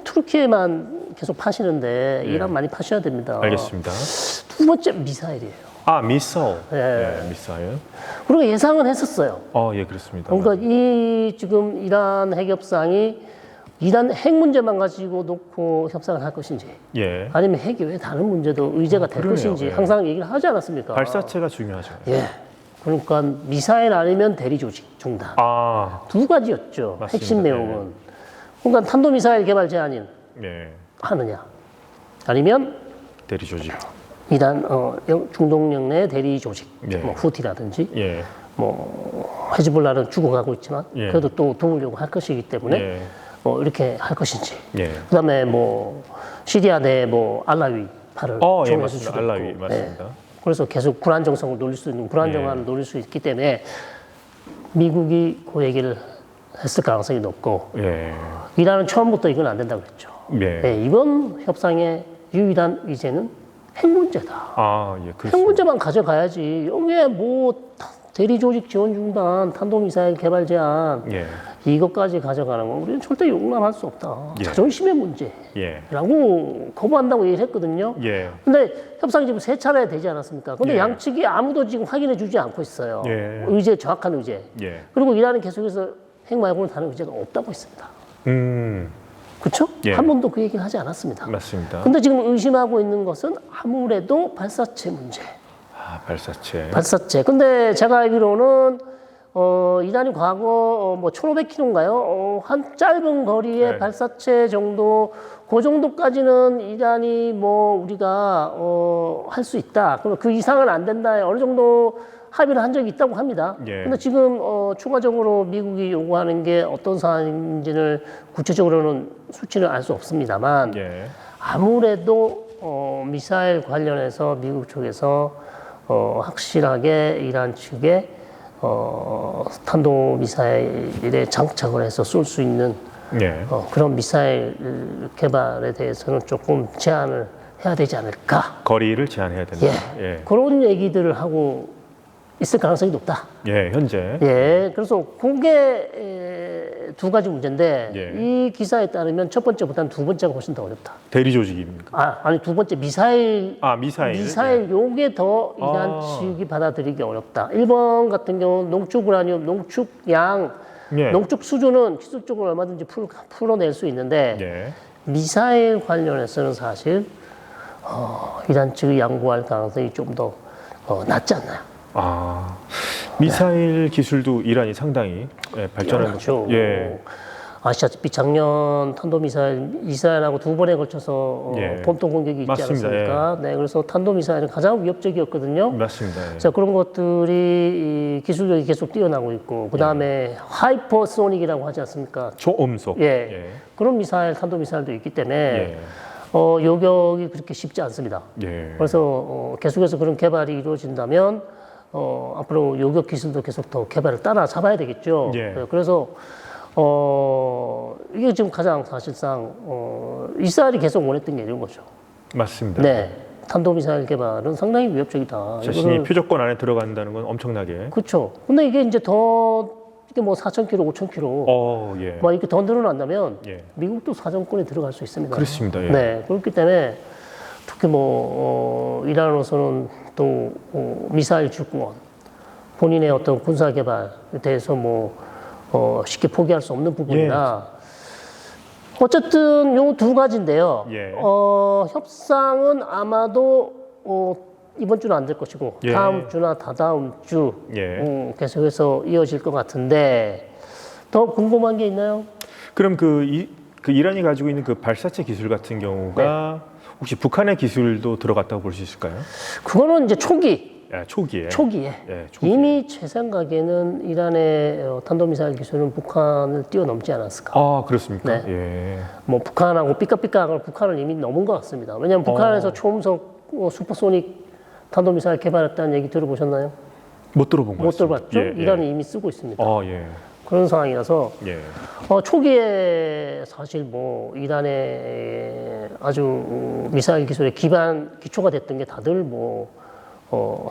투르키에만 계속 파시는데 예. 이란 많이 파셔야 됩니다. 알겠습니다. 두 번째 미사일이에요. 아, 미사일. 예. 예, 미사일. 그리고 예상은 했었어요. 예, 그렇습니다. 그러니까 이 지금 이란 핵 협상이 이란 핵 문제만 가지고 놓고 협상을 할 것인지 예. 아니면 핵이 왜 다른 문제도 의제가 될 그러네요. 것인지 예. 항상 얘기를 하지 않았습니까? 발사체가 중요하죠. 예. 그러니까 미사일 아니면 대리 조직 중단. 아, 두 가지였죠. 맞습니다. 핵심 내용은. 그러니까 탄도미사일 개발 제한인 예. 하느냐 아니면 대리 조직. 이란 중동 영내 대리 조직, 예. 뭐 후티라든지 예. 뭐 헤즈볼라는 죽어가고 있지만 예. 그래도 또 도우려고 할 것이기 때문에 예. 이렇게 할 것인지. 예. 그다음에 뭐 시리아 내 뭐 알라위파를 예, 지원할 맞습니다. 수도 알라위 있고. 맞습니다. 그래서 계속 불안정성을 노릴 수 있는 불안정함을 노릴 수 있기 때문에 미국이 그 얘기를 했을 가능성이 높고 예. 이란은 처음부터 이건 안 된다고 그랬죠. 예. 네, 이번 협상의 유일한 의제는 핵 문제다. 아, 예. 핵 그렇습니다. 문제만 가져가야지. 여기에 뭐 대리 조직 지원 중단, 탄도미사일 개발 제한 예. 이것까지 가져가는 건 우리는 절대 용납할 수 없다. 예. 자존심의 문제라고 예. 거부한다고 얘기를 했거든요. 예. 근데 협상이 지금 3차례 되지 않았습니까? 근데 예. 양측이 아무도 지금 확인해 주지 않고 있어요. 예. 의제, 정확한 의제. 예. 그리고 이란은 계속해서 핵 말고는 다른 의제가 없다고 했습니다. 그렇죠? 예. 한 번도 그 얘기를 하지 않았습니다. 맞습니다. 근데 지금 의심하고 있는 것은 아무래도 발사체 문제. 아, 발사체. 발사체. 근데 제가 알기로는 이란이 과거 뭐 1,500km인가요? 한 짧은 거리의 네. 발사체 정도, 그 정도까지는 이란이 뭐 우리가 할 수 있다. 그럼 그 이상은 안 된다. 어느 정도 합의를 한 적이 있다고 합니다. 예. 근데 지금 추가적으로 미국이 요구하는 게 어떤 사안인지를 구체적으로는 수치는 알 수 없습니다만 예. 아무래도 미사일 관련해서 미국 쪽에서 확실하게 이란 측에 탄도미사일에 장착을 해서 쏠 수 있는 예. 그런 미사일 개발에 대해서는 조금 제한을 해야 되지 않을까. 거리를 제한해야 된다. 예. 그런 얘기들을 하고 있을 가능성이 높다. 예, 현재. 예, 그래서 그게 두 가지 문제인데 예. 이 기사에 따르면 첫 번째보다는 두 번째가 훨씬 더 어렵다. 대리 조직입니까? 아니 두 번째 미사일 미사일. 요게 더 이란 측이 받아들이기 어렵다. 1번 같은 경우는 농축 우라늄, 농축량, 예. 농축 수준은 기술적으로 얼마든지 풀어낼 수 있는데 예. 미사일 관련해서는 사실 이란 측이 양보할 가능성이 좀 더 낮지 않나요? 아, 미사일 기술도 이란이 상당히 발전한 거죠. 예. 아시다시피 작년 탄도미사일 이스라엘하고 두 번에 걸쳐서 예. 본토 공격이 있지 맞습니다. 않았습니까? 네, 그래서 탄도미사일은 가장 위협적이었거든요. 맞습니다. 예. 자, 그런 것들이 이 기술력이 계속 뛰어나고 있고, 그 다음에 하이퍼소닉이라고 하지 않습니까? 초음속. 예. 그런 미사일, 탄도미사일도 있기 때문에 예. 요격이 그렇게 쉽지 않습니다. 예. 그래서 계속해서 그런 개발이 이루어진다면 앞으로 요격 기술도 계속 더 개발을 따라잡아야 되겠죠. 예. 네, 그래서 이게 지금 가장 사실상 이스라엘이 계속 원했던 게 이런 거죠. 맞습니다. 네, 탄도미사일 개발은 상당히 위협적이다. 자신이 표적권 안에 들어간다는 건 엄청나게. 그렇죠. 근데 이게 이제 더 이게 뭐 4,000km, 5,000km 예. 막 이렇게 더 늘어난다면 예. 미국도 사정권에 들어갈 수 있습니다. 그렇습니다. 예. 네, 그렇기 때문에 특히 뭐 이란으로서는 또 미사일 주권, 본인의 어떤 군사 개발에 대해서 뭐 쉽게 포기할 수 없는 부분이나 어쨌든 요 두 가지인데요. 예. 협상은 아마도 이번 주는 안 될 것이고 예. 다음 주나 다다음 주 예. 계속해서 이어질 것 같은데 더 궁금한 게 있나요? 그럼 그 이란이 가지고 있는 그 발사체 기술 같은 경우가 혹시 북한의 기술도 들어갔다고 볼 수 있을까요? 그거는 이제 초기에 예, 초기에. 초기에. 초기에. 이미 제 생각에는 이란의 탄도미사일 기술은 북한을 뛰어넘지 않았을까. 아, 그렇습니까? 네. 예. 뭐 북한하고 삐까삐까하고 북한을 이미 넘은 것 같습니다. 왜냐하면 북한에서 초음속 슈퍼소닉 탄도미사일 개발했다는 얘기 들어보셨나요? 못 들어본 것 못 같습니다. 들어봤죠? 예, 예. 이란이 이미 쓰고 있습니다. 예. 그런 상황이라서 예. 초기에 사실 뭐 이란의 아주 미사일 기술의 기초가 됐던 게 다들 뭐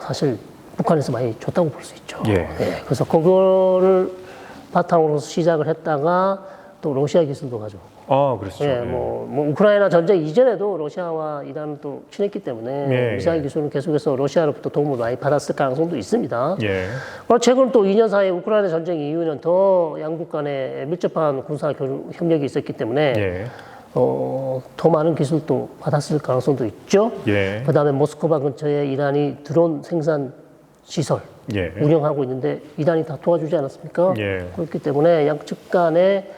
사실 북한에서 많이 줬다고 볼 수 있죠. 예. 그래서 그거를 바탕으로 시작을 했다가 또 러시아 기술도 가져오고. 아, 그렇죠. 예, 뭐 우크라이나 전쟁 이전에도 러시아와 이란은 또 친했기 때문에 예, 미사일 기술은 계속해서 러시아로부터 도움을 많이 받았을 가능성도 있습니다. 예. 최근 또 2년 사이에 우크라이나 전쟁 이후에는 더 양국 간에 밀접한 군사 협력이 있었기 때문에 예. 더 많은 기술도 받았을 가능성도 있죠. 예. 그다음에 모스크바 근처에 이란이 드론 생산 시설 예. 운영하고 있는데 이란이 다 도와주지 않았습니까? 예. 그렇기 때문에 양측 간의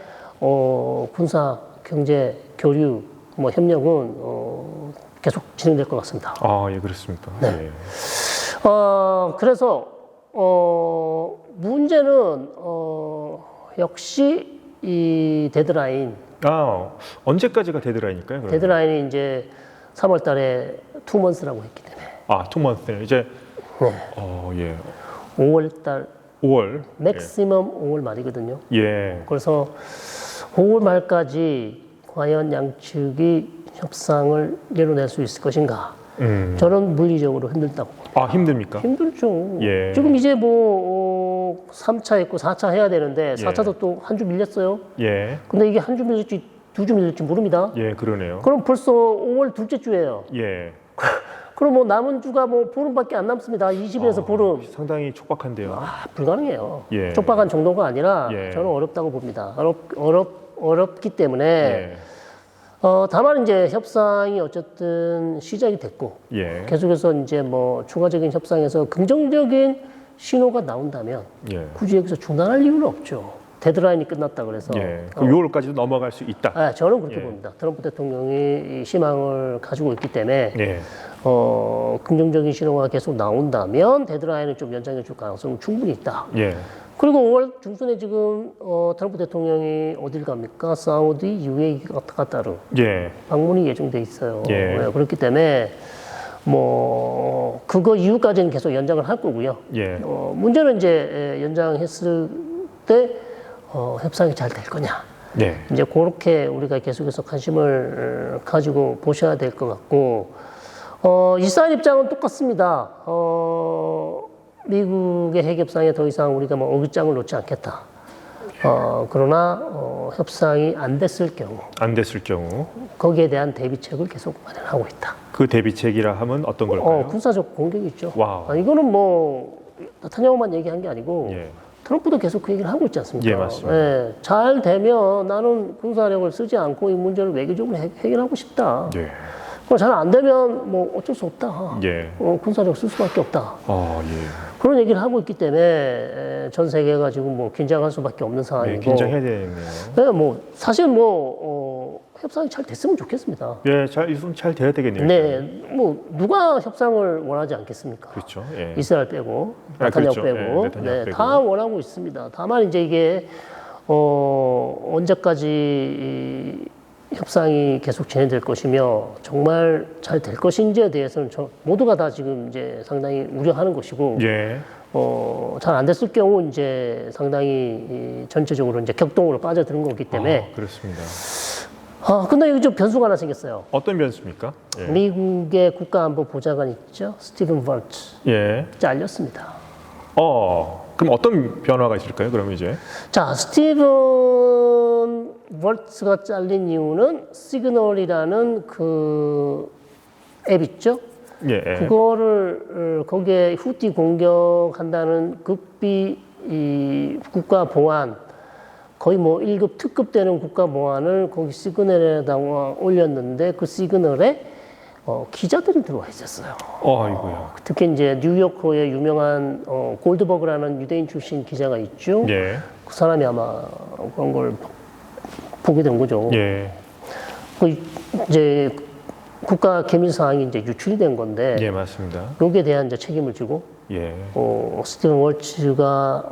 군사 경제 교류 뭐 협력은 계속 진행될 것 같습니다. 아, 예, 그렇습니다. 네. 예. 그래서 문제는 역시 이 데드라인 언제까지가 데드라인일까요? 그러면? 데드라인이 이제 3월 달에 2months라고 했기 때문에. 투먼스 이제 예. 5월 달 5월. 맥시멈 5월 말이거든요. 예. 그래서 5월 말까지 과연 양측이 협상을 내려낼 수 있을 것인가? 저는 물리적으로 힘들다고 봅니다. 힘듭니까? 힘들죠. 예. 지금 이제 뭐 3차 있고 4차 해야 되는데 4차도 또 한 주 밀렸어요. 예. 근데 이게 한 주 밀릴지 두 주 밀릴지 모릅니다. 예, 그러네요. 그럼 벌써 5월 둘째 주예요. 예. 그럼 뭐 남은 주가 뭐 보름밖에 안 남습니다. 20일에서 보름. 상당히 촉박한데요. 불가능해요. 예. 촉박한 정도가 아니라 예. 저는 어렵다고 봅니다. 어렵기 때문에 예. 다만 이제 협상이 어쨌든 시작이 됐고 예. 계속해서 이제 뭐 추가적인 협상에서 긍정적인 신호가 나온다면 예. 굳이 여기서 중단할 이유는 없죠. 데드라인이 끝났다 그래서. 예. 그럼 6월까지도 넘어갈 수 있다. 저는 그렇게 예. 봅니다. 트럼프 대통령이 이 희망을 가지고 있기 때문에 예. 긍정적인 신호가 계속 나온다면 데드라인을 좀 연장해 줄 가능성은 충분히 있다. 예. 그리고 5월 중순에 지금 트럼프 대통령이 어딜 갑니까? 사우디, UAE, 카타르 예. 방문이 예정돼 있어요. 예. 그렇기 때문에 뭐 그거 이후까지는 계속 연장을 할 거고요. 예. 문제는 이제 연장했을 때 협상이 잘 될 거냐. 예. 이제 그렇게 우리가 계속해서 관심을 가지고 보셔야 될 것 같고, 이스라엘 입장은 똑같습니다. 미국의 핵 협상에 더 이상 우리가 뭐 어깃장을 놓지 않겠다. 그러나 협상이 안 됐을 경우, 안 됐을 경우 거기에 대한 대비책을 계속 마련하고 있다. 그 대비책이라 하면 어떤 걸까요? 군사적 공격이 있죠. 와우. 이거는 뭐 나타냐후만 얘기한 게 아니고 예. 트럼프도 계속 그 얘기를 하고 있지 않습니까? 예, 맞습니다. 잘 되면 나는 군사력을 쓰지 않고 이 문제를 외교적으로 해결하고 싶다. 예. 잘 안 되면 뭐 어쩔 수 없다. 예. 군사력 쓸 수밖에 없다. 예. 그런 얘기를 하고 있기 때문에 전 세계가 지금 뭐 긴장할 수밖에 없는 상황이고. 긴장해야 되네요. 네, 뭐 사실 뭐 협상이 잘 됐으면 좋겠습니다. 예, 잘 돼야 되겠네요. 네, 뭐 누가 협상을 원하지 않겠습니까? 그렇죠. 예. 이스라엘 빼고, 아, 네타냐후 그렇죠. 빼고, 예, 네타냐후 빼고. 다 원하고 있습니다. 다만 이제 이게 언제까지 이 협상이 계속 진행될 것이며 정말 잘 될 것인지에 대해서는 모두가 다 지금 이제 상당히 우려하는 것이고, 예. 잘 안 됐을 경우 이제 상당히 전체적으로 이제 격동으로 빠져드는 거기 때문에. 그렇습니다. 근데 여기 좀 변수가 하나 생겼어요. 어떤 변수입니까? 예. 미국의 국가안보 보좌관 있죠, 스티븐 볼트. 예. 잘렸습니다. 그럼 어떤 변화가 있을까요? 그럼 이제 자, 스티븐 볼트가 잘린 이유는 시그널이라는 그 앱 있죠? 예. 그거를 거기에 후티 공격한다는 극비 이 국가 보안 거의 뭐 1급 특급 되는 국가 보안을 거기 시그널에다가 올렸는데 그 시그널에 기자들이 들어와 있었어요. 아이고야. 특히 이제 뉴요커의 유명한 골드버그라는 유대인 출신 기자가 있죠. 예. 그 사람이 아마 그런 걸 보게 된 거죠. 예. 그 이제 국가機密 사항이 이제 유출이 된 건데 예, 맞습니다. 여기에 대한 이제 책임을 지고 예. 스티븐 월츠가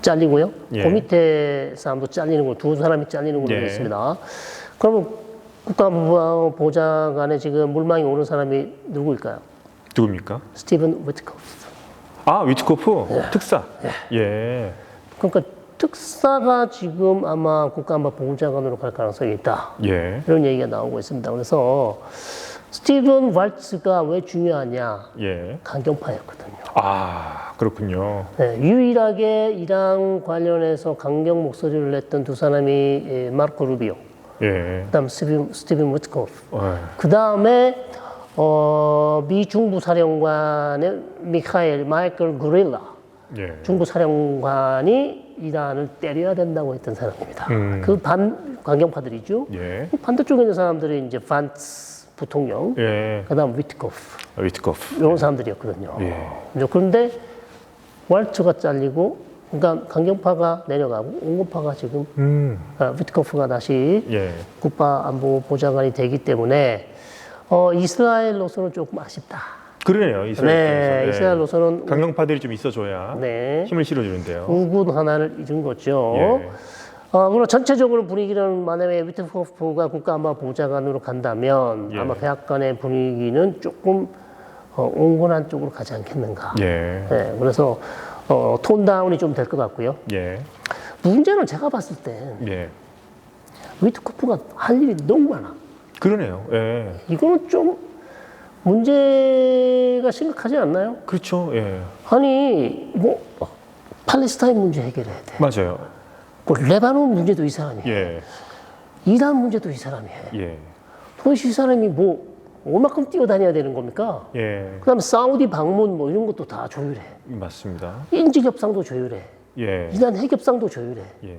잘리고요. 예. 그 밑에 사람도 잘리는 거, 두 사람이 잘리는 걸로 예. 있습니다. 그러면 국가보좌관에 지금 물망이 오는 사람이 누구일까요? 누굽니까? 스티븐 위트코프. 위트코프 특사. 예. 그러니까 특사가 지금 아마 국가안보보좌관으로 갈 가능성이 있다. 예. 이런 얘기가 나오고 있습니다. 그래서 스티븐 발츠가 왜 중요하냐? 예. 강경파였거든요. 그렇군요. 네, 유일하게 이랑 관련해서 강경 목소리를 냈던 두 사람이 마르코 루비오, 예. 그다음 스티븐 위트코프, 예. 그 다음에 미 중부 사령관의 마이클 그릴라 예. 중부 사령관이 이란을 때려야 된다고 했던 사람입니다. 음. 그 강경파들이죠. 예. 반대쪽에 있는 사람들이 이제 반츠 부통령, 예. 그다음 위트코프 위트코프. 이런 사람들이었거든요. 예. 그런데 왈츠가 잘리고, 그러니까 강경파가 내려가고 온건파가 지금 위트코프가 다시 예. 국가안보보좌관이 되기 때문에 이스라엘로서는 조금 아쉽다. 그러네요. 이스라엘. 네, 이스라엘로서는 강경파들이 좀 있어줘야 네, 힘을 실어주는데요. 우군 하나를 잃은 거죠. 예. 그리고 전체적으로 분위기는 만약에 위트코프가 국가안보보좌관으로 간다면 예. 아마 백악관의 분위기는 조금 온건한 쪽으로 가지 않겠는가. 예. 네, 그래서 톤 다운이 좀 될 것 같고요. 예. 문제는 제가 봤을 때 예. 위트코프가 할 일이 너무 많아. 그러네요. 예. 이거는 좀 문제가 심각하지 않나요? 그렇죠. 예. 아니 뭐 팔레스타인 문제 해결해야 돼. 맞아요. 뭐 레바논 문제도 이 사람이 해. 예. 이란 문제도 이 사람이 해. 예. 도대체 이 사람이 뭐 얼마큼 뛰어다녀야 되는 겁니까? 예. 그다음에 사우디 방문 뭐 이런 것도 다 조율해. 맞습니다. 인질 협상도 조율해. 예. 이란 핵 협상도 조율해. 예.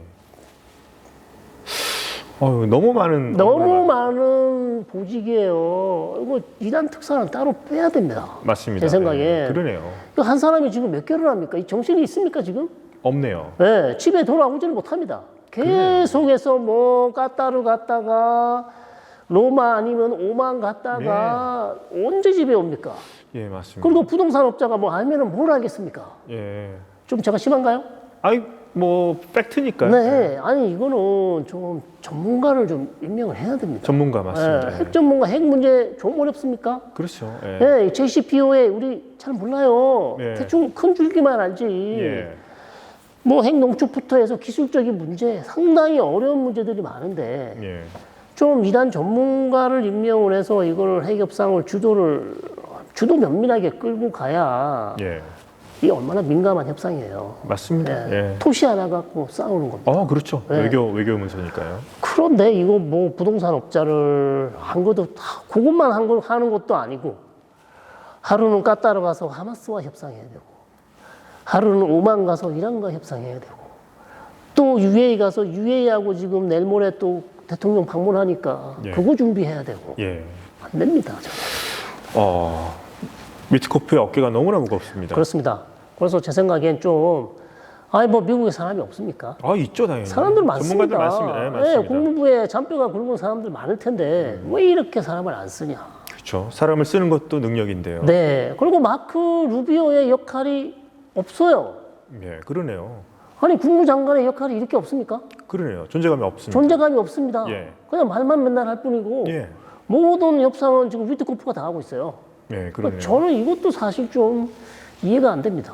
너무 많은 너무 많은 보직이에요. 이거 이란 특사는 따로 빼야 됩니다. 맞습니다. 제 생각에. 예. 그러네요. 이거 한 사람이 지금 몇 개를 합니까? 이 정신이 있습니까 지금? 없네요. 네, 집에 돌아오지를 못합니다. 계속해서 뭐 까따르 갔다가 로마 아니면 오만 갔다가 언제 집에 옵니까? 예, 맞습니다. 그리고 부동산 업자가 뭐 알면은 뭘 하겠습니까? 예. 좀 제가 심한가요? 뭐 팩트니까요. 네, 아니 이거는 좀 전문가를 좀 임명을 해야 됩니다. 전문가 맞습니다. 네, 핵 전문가, 핵 문제 좀 어렵습니까? 그렇죠. 예. 네, JCPOA 우리 잘 몰라요. 예. 대충 큰 줄기만 알지. 예. 뭐 핵 농축부터 해서 기술적인 문제, 상당히 어려운 문제들이 많은데 예. 좀 이란 전문가를 임명을 해서 이걸 핵 협상을 주도 면밀하게 끌고 가야 예. 이게 얼마나 민감한 협상이에요. 맞습니다. 예. 토시 하나 갖고 싸우는 겁니다. 그렇죠. 네. 외교 문서니까요. 그런데 이거 뭐 부동산 업자를 한 것도 다 그것만 하는 것도 아니고 하루는 까따르 가서 하마스와 협상해야 되고 하루는 오만 가서 이란과 협상해야 되고 또 UAE 가서 UAE하고 지금 내일 모레 또 대통령 방문하니까 예. 그거 준비해야 되고 예. 안 됩니다. 위트코프의 어깨가 너무나 무겁습니다. 그렇습니다. 그래서 제 생각엔 좀 아니 뭐 미국에 사람이 없습니까? 있죠 당연히. 사람들 많습니다. 전문가들 많습니다. 네, 맞습니다. 국무부에 잔뼈가 굵은 사람들 많을 텐데 왜 이렇게 사람을 안 쓰냐? 그렇죠. 사람을 쓰는 것도 능력인데요. 네. 그리고 마크 루비오의 역할이 없어요. 예, 그러네요. 아니 국무장관의 역할이 이렇게 없습니까? 그러네요. 존재감이 없습니다. 존재감이 없습니다. 예. 그냥 말만 맨날 할 뿐이고 예. 모든 협상은 지금 위트코프가 다 하고 있어요. 예, 그러네요. 저는 이것도 사실 좀 이해가 안 됩니다.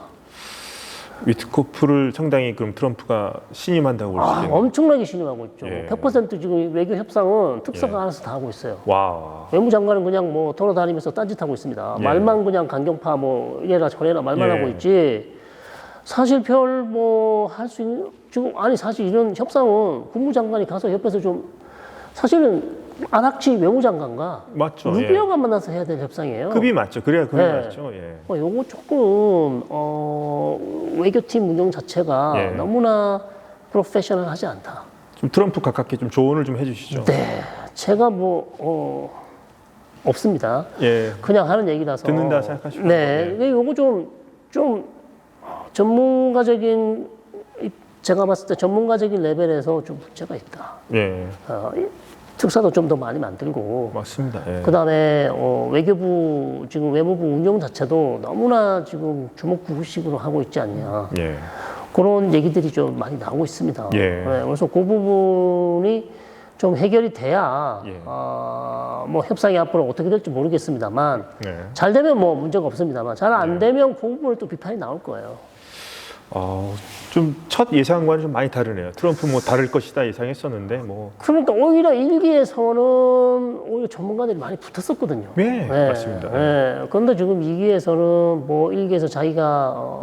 위트코프를 상당히 그럼 트럼프가 신임한다고 볼 수 있겠네요. 엄청나게 신임하고 있죠. 예. 100% 지금 외교 협상은 특사가 예. 알아서 다 하고 있어요. 와. 외무장관은 그냥 뭐 돌아다니면서 딴짓하고 있습니다. 예. 말만 그냥 강경파 뭐 이래라 저래라 말만 예. 하고 있지. 사실 별 뭐 할 수 있는 지금 아니 사실 이런 협상은 국무장관이 가서 옆에서 좀 사실은 안학치 외무장관과 맞죠. 루비오가 만나서 해야 될 협상이에요. 급이 맞죠. 그래야 급이 네. 맞죠. 예. 요거 조금 외교팀 운영 자체가 예. 너무나 프로페셔널하지 않다. 좀 트럼프 가깝게 좀 조언을 좀 해주시죠. 네, 제가 없습니다. 예. 그냥 하는 얘기라서 듣는다 생각하시면 네, 요거 좀 전문가적인 제가 봤을 때 전문가적인 레벨에서 좀 문제가 있다. 예. 특사도 좀 더 많이 만들고 맞습니다. 예. 그다음에 외교부 지금 외무부 운영 자체도 너무나 지금 주먹구구식으로 하고 있지 않냐. 예. 그런 얘기들이 좀 많이 나오고 있습니다. 예. 네, 그래서 그 부분이 좀 해결이 돼야 예. 뭐 협상이 앞으로 어떻게 될지 모르겠습니다만 네. 잘 되면 뭐 문제가 없습니다만 잘 안 되면 그 부분에 또 비판이 나올 거예요. 좀 첫 예상과는 좀 많이 다르네요. 트럼프 뭐 다를 것이다 예상했었는데 뭐. 그러니까 오히려 일기에서는 오히려 전문가들이 많이 붙었었거든요. 네, 맞습니다. 네. 그런데 지금 2기에서는 뭐 1기에서 자기가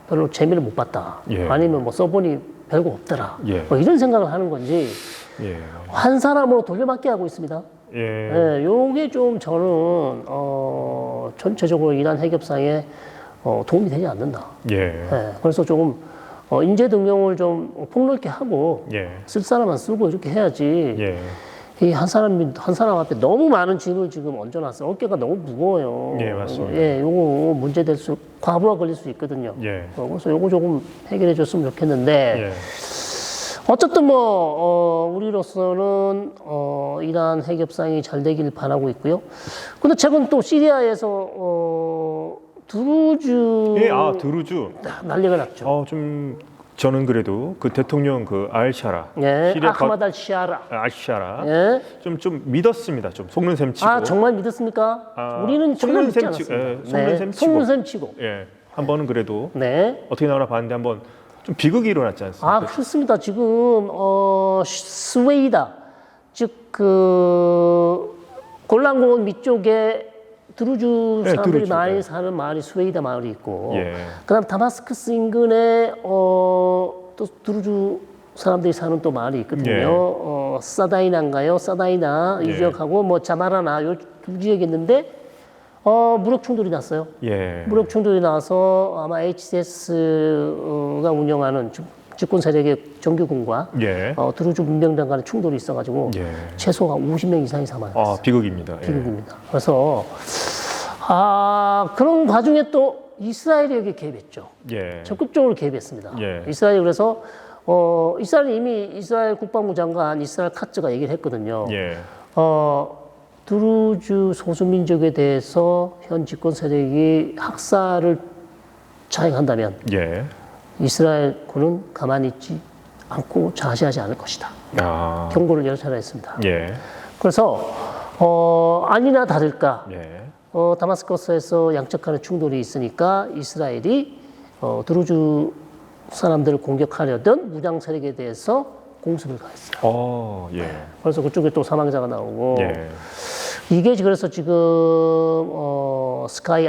별로 재미를 못 봤다. 예. 아니면 뭐 써보니 별거 없더라. 예. 뭐 이런 생각을 하는 건지 예. 한 사람으로 돌려막기 하고 있습니다. 예. 네, 요게 좀 저는 전체적으로 이란 핵협상에 도움이 되지 않는다. 예. 네, 그래서 조금 인재 등용을 좀 폭넓게 하고 예. 쓸 사람만 쓰고 이렇게 해야지. 예. 이 한 사람 앞에 너무 많은 짐을 지금 얹어놨어요. 어깨가 너무 무거워요. 예, 맞습니다. 예, 요거 문제될 과부하 걸릴 수 있거든요. 예. 그래서 요거 조금 해결해 줬으면 좋겠는데. 예. 어쨌든 우리로서는 이란 핵협상이 잘 되길 바라고 있고요. 근데 최근 또 시리아에서 드루즈 예. 드루즈. 난리가 났죠. 저는 그래도 그 대통령 그 알샤라. 예, 시리아 아흐마드 알시아라. 알샤라. 예. 좀 믿었습니다. 좀 속는 셈 치고. 정말 믿었습니까? 우리는 정말 믿지 않았습니다. 속는 셈 치고. 속는 셈 치고. 예. 한 번은 그래도 네. 어떻게 나오나 봤는데 한번 좀 비극이 일어났지 않습니까? 그렇습니다. 지금 스웨이다, 즉 골란공원 밑쪽에 드루즈 사람들이 드루즈, 많이 네. 사는 마을이 스웨이다 마을이 있고, 예. 그다음 다마스커스 인근에 또 드루즈 사람들이 사는 또 마을이 있거든요. 예. 사다이나인가요? 사다이나 이 예. 지역하고 뭐 자마라나 요 두 지역이 있는데 무력 충돌이 났어요. 예. 무력 충돌이 나서 아마 HTS가 운영하는 집권 세력의 정규군과 예. 드루즈 문병장 간의 충돌이 있어가지고 예. 최소 한 50명 이상이 사망했어요. 비극입니다. 예. 비극입니다. 그래서 그런 과정에 또 이스라엘이 여기 개입했죠. 예. 적극적으로 개입했습니다. 예. 이스라엘이 그래서 이스라엘 이미 이스라엘 국방부 장관 이스라엘 카츠가 얘기를 했거든요. 예. 드루즈 소수민족에 대해서 현 집권 세력이 학살을 자행한다면 예. 이스라엘 군은 가만히 있지 않고 자시하지 않을 것이다. 경고를 여러 차례 했습니다. 예. 그래서 아니나 다를까 예. 다마스커스에서 양측 간의 충돌이 있으니까 이스라엘이 드루즈 사람들을 공격하려던 무장 세력에 대해서 공습을 가했어요. 예. 그래서 그쪽에 또 사망자가 나오고 예. 이게 그래서 지금 스카이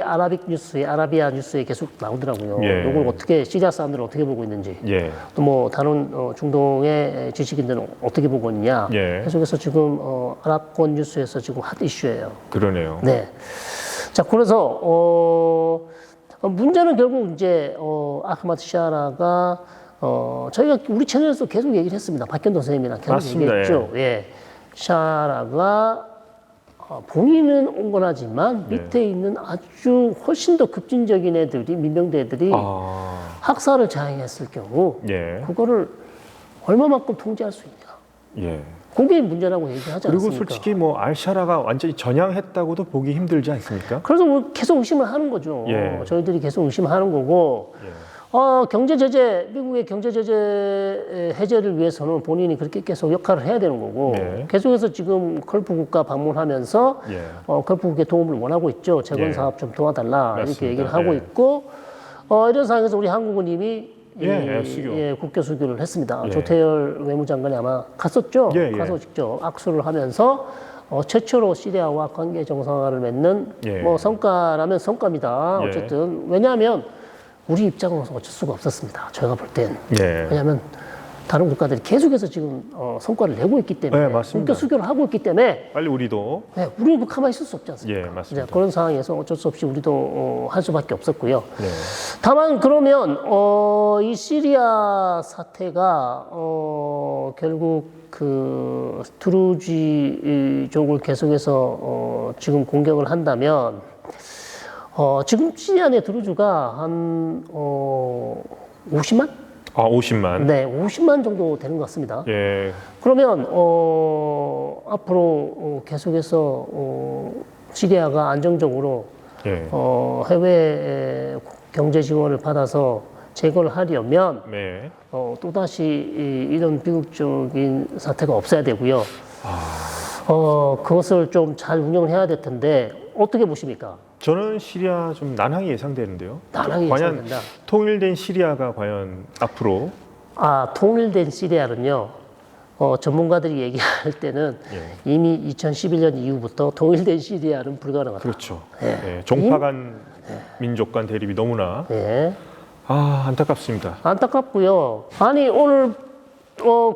아라빅 뉴스에 아라비아 뉴스에 계속 나오더라고요. 예. 이걸 어떻게 시리아 사람들은 어떻게 보고 있는지, 예. 또 뭐 다른 중동의 지식인들은 어떻게 보고 있냐. 예. 계속해서 지금 아랍권 뉴스에서 지금 핫 이슈예요. 그러네요. 네. 자, 그래서 문제는 결국 이제 아흐마드 샤라가 저희가 우리 채널에서 계속 얘기를 했습니다. 박현도 선생님이랑 계속 맞습니다. 얘기했죠. 예. 샤라가 본인은 온건하지만 밑에 있는 아주 훨씬 더 급진적인 애들이 민병대 애들이 학살을 자행했을 경우 예. 그거를 얼마만큼 통제할 수 있냐. 예. 그게 문제라고 얘기하지 그리고 않습니까? 솔직히 뭐 알샤라가 완전히 전향했다고도 보기 힘들지 않습니까? 그래서 뭐 계속 의심을 하는 거죠. 예. 저희들이 계속 의심하는 거고. 예. 경제 제재, 미국의 경제 제재 해제를 위해서는 본인이 그렇게 계속 역할을 해야 되는 거고, 예. 계속해서 지금 컬프 국가 방문하면서 예. 컬프 국가의 도움을 원하고 있죠. 재건 예. 사업 좀 도와달라 이렇게 맞습니다. 얘기를 하고 예. 있고, 이런 상황에서 우리 한국은 이미 수교. 국교 수교를 했습니다. 예. 조태열 외무장관이 아마 갔었죠. 예, 예. 가서 직접 악수를 하면서 최초로 시리아와 관계 정상화를 맺는 예. 뭐 성과라면 성과입니다. 예. 어쨌든 왜냐하면 우리 입장으로서 어쩔 수가 없었습니다. 저희가 볼 땐. 예. 왜냐하면 다른 국가들이 계속해서 지금 성과를 내고 있기 때문에 네, 맞습니다. 국교 수교를 하고 있기 때문에 빨리 우리도 네, 우리는 가만히 있을 수 없지 않습니까? 예, 맞습니다. 이제 그런 상황에서 어쩔 수 없이 우리도 할 수밖에 없었고요. 네. 다만 그러면 이 시리아 사태가 결국 그 드루지족을 계속해서 지금 공격을 한다면 지금 시리아 내 드루즈가 한 50만? 50만. 네, 50만 정도 되는 것 같습니다. 예. 그러면 앞으로 계속해서 시리아가 안정적으로 예. 해외 경제 지원을 받아서 재건을 하려면 네. 또다시 이런 비극적인 사태가 없어야 되고요. 그것을 좀 잘 운영을 해야 될 텐데 어떻게 보십니까? 저는 시리아 좀 난항이 예상되는데요. 난항이 과연 예상된다. 통일된 시리아가 과연 앞으로 통일된 시리아는요. 전문가들이 얘기할 때는 예. 이미 2011년 이후부터 통일된 시리아는 불가능하다. 그렇죠. 예. 예. 종파 간 민족 간 대립이 너무나 예. 안타깝습니다. 안타깝고요. 아니 오늘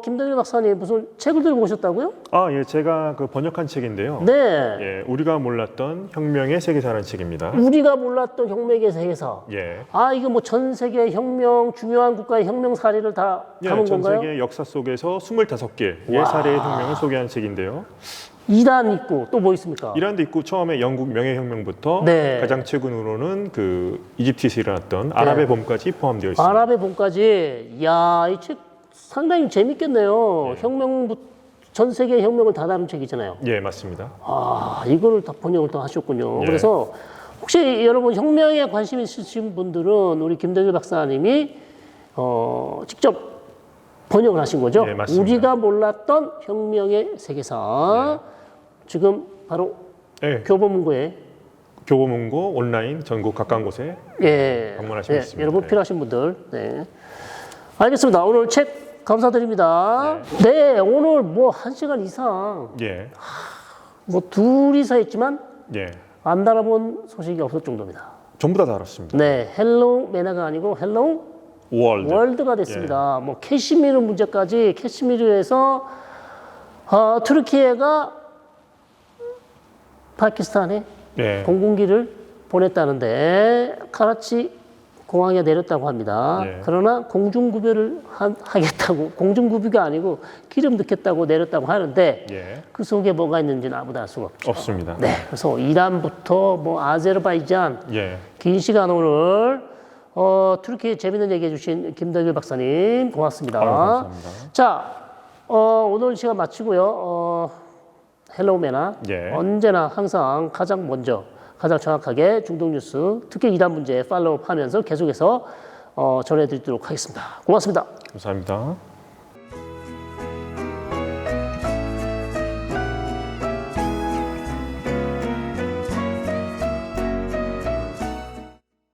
김동일 박사님 무슨 책을 들고 오셨다고요? 예, 제가 그 번역한 책인데요. 네. 예, 우리가 몰랐던 혁명의 세계사라는 책입니다. 우리가 몰랐던 혁명의 세계사. 예. 이거 뭐 전 세계 혁명, 중요한 국가의 혁명 사례를 다 담은 전 건가요? 세계 역사 속에서 25개 와. 예사례의 혁명을 소개한 책인데요. 이란 있고 또 뭐 있습니까? 이란도 있고 처음에 영국 명예혁명부터 네. 가장 최근으로는 그 이집트에서 일어났던 아랍의 봄까지 포함되어 있습니다. 아랍의 봄까지. 이야, 이 책 상당히 재밌겠네요. 전 세계 혁명을 다 다룬 책이잖아요. 예, 맞습니다. 이거를 다 번역을 또 하셨군요. 예. 그래서 혹시 여러분 혁명에 관심 있으신 분들은 우리 김동일 박사님이 직접 번역을 하신 거죠? 예, 맞습니다. 우리가 몰랐던 혁명의 세계사. 지금 바로 예, 교보문고에 교보문고 온라인 전국 가까운 곳에 방문하시면 있습니다. 여러분 네. 필요하신 분들. 네. 알겠습니다. 오늘 책 감사드립니다. 네, 오늘 뭐 1시간 이상 예, 뭐 둘이서 했지만 예, 안 달아본 소식이 없을 정도입니다. 전부 다 다뤘습니다. 네, 헬로우 메나가 아니고 헬로우 월드가 됐습니다. 뭐 캐시미르 문제까지 캐시미르에서 투르키예가 파키스탄에 예, 공군기를 보냈다는데 카라치 공항에 내렸다고 합니다. 예. 그러나 공중구별을 하겠다고 공중구비가 아니고 기름 넣겠다고 내렸다고 하는데 예, 그 속에 뭐가 있는지는 아무도 알 수가 없죠. 없습니다. 네, 그래서 이란부터 뭐 아제르바이잔 예, 긴 시간 오늘 투르키 재밌는 얘기 해주신 김덕일 박사님 고맙습니다. 감사합니다. 자, 오늘 시간 마치고요. 헬로우메나 예. 언제나 항상 가장 먼저 가장 정확하게 중동 뉴스 특히 이란 문제 팔로우하면서 계속해서 전해드리도록 하겠습니다. 고맙습니다. 감사합니다.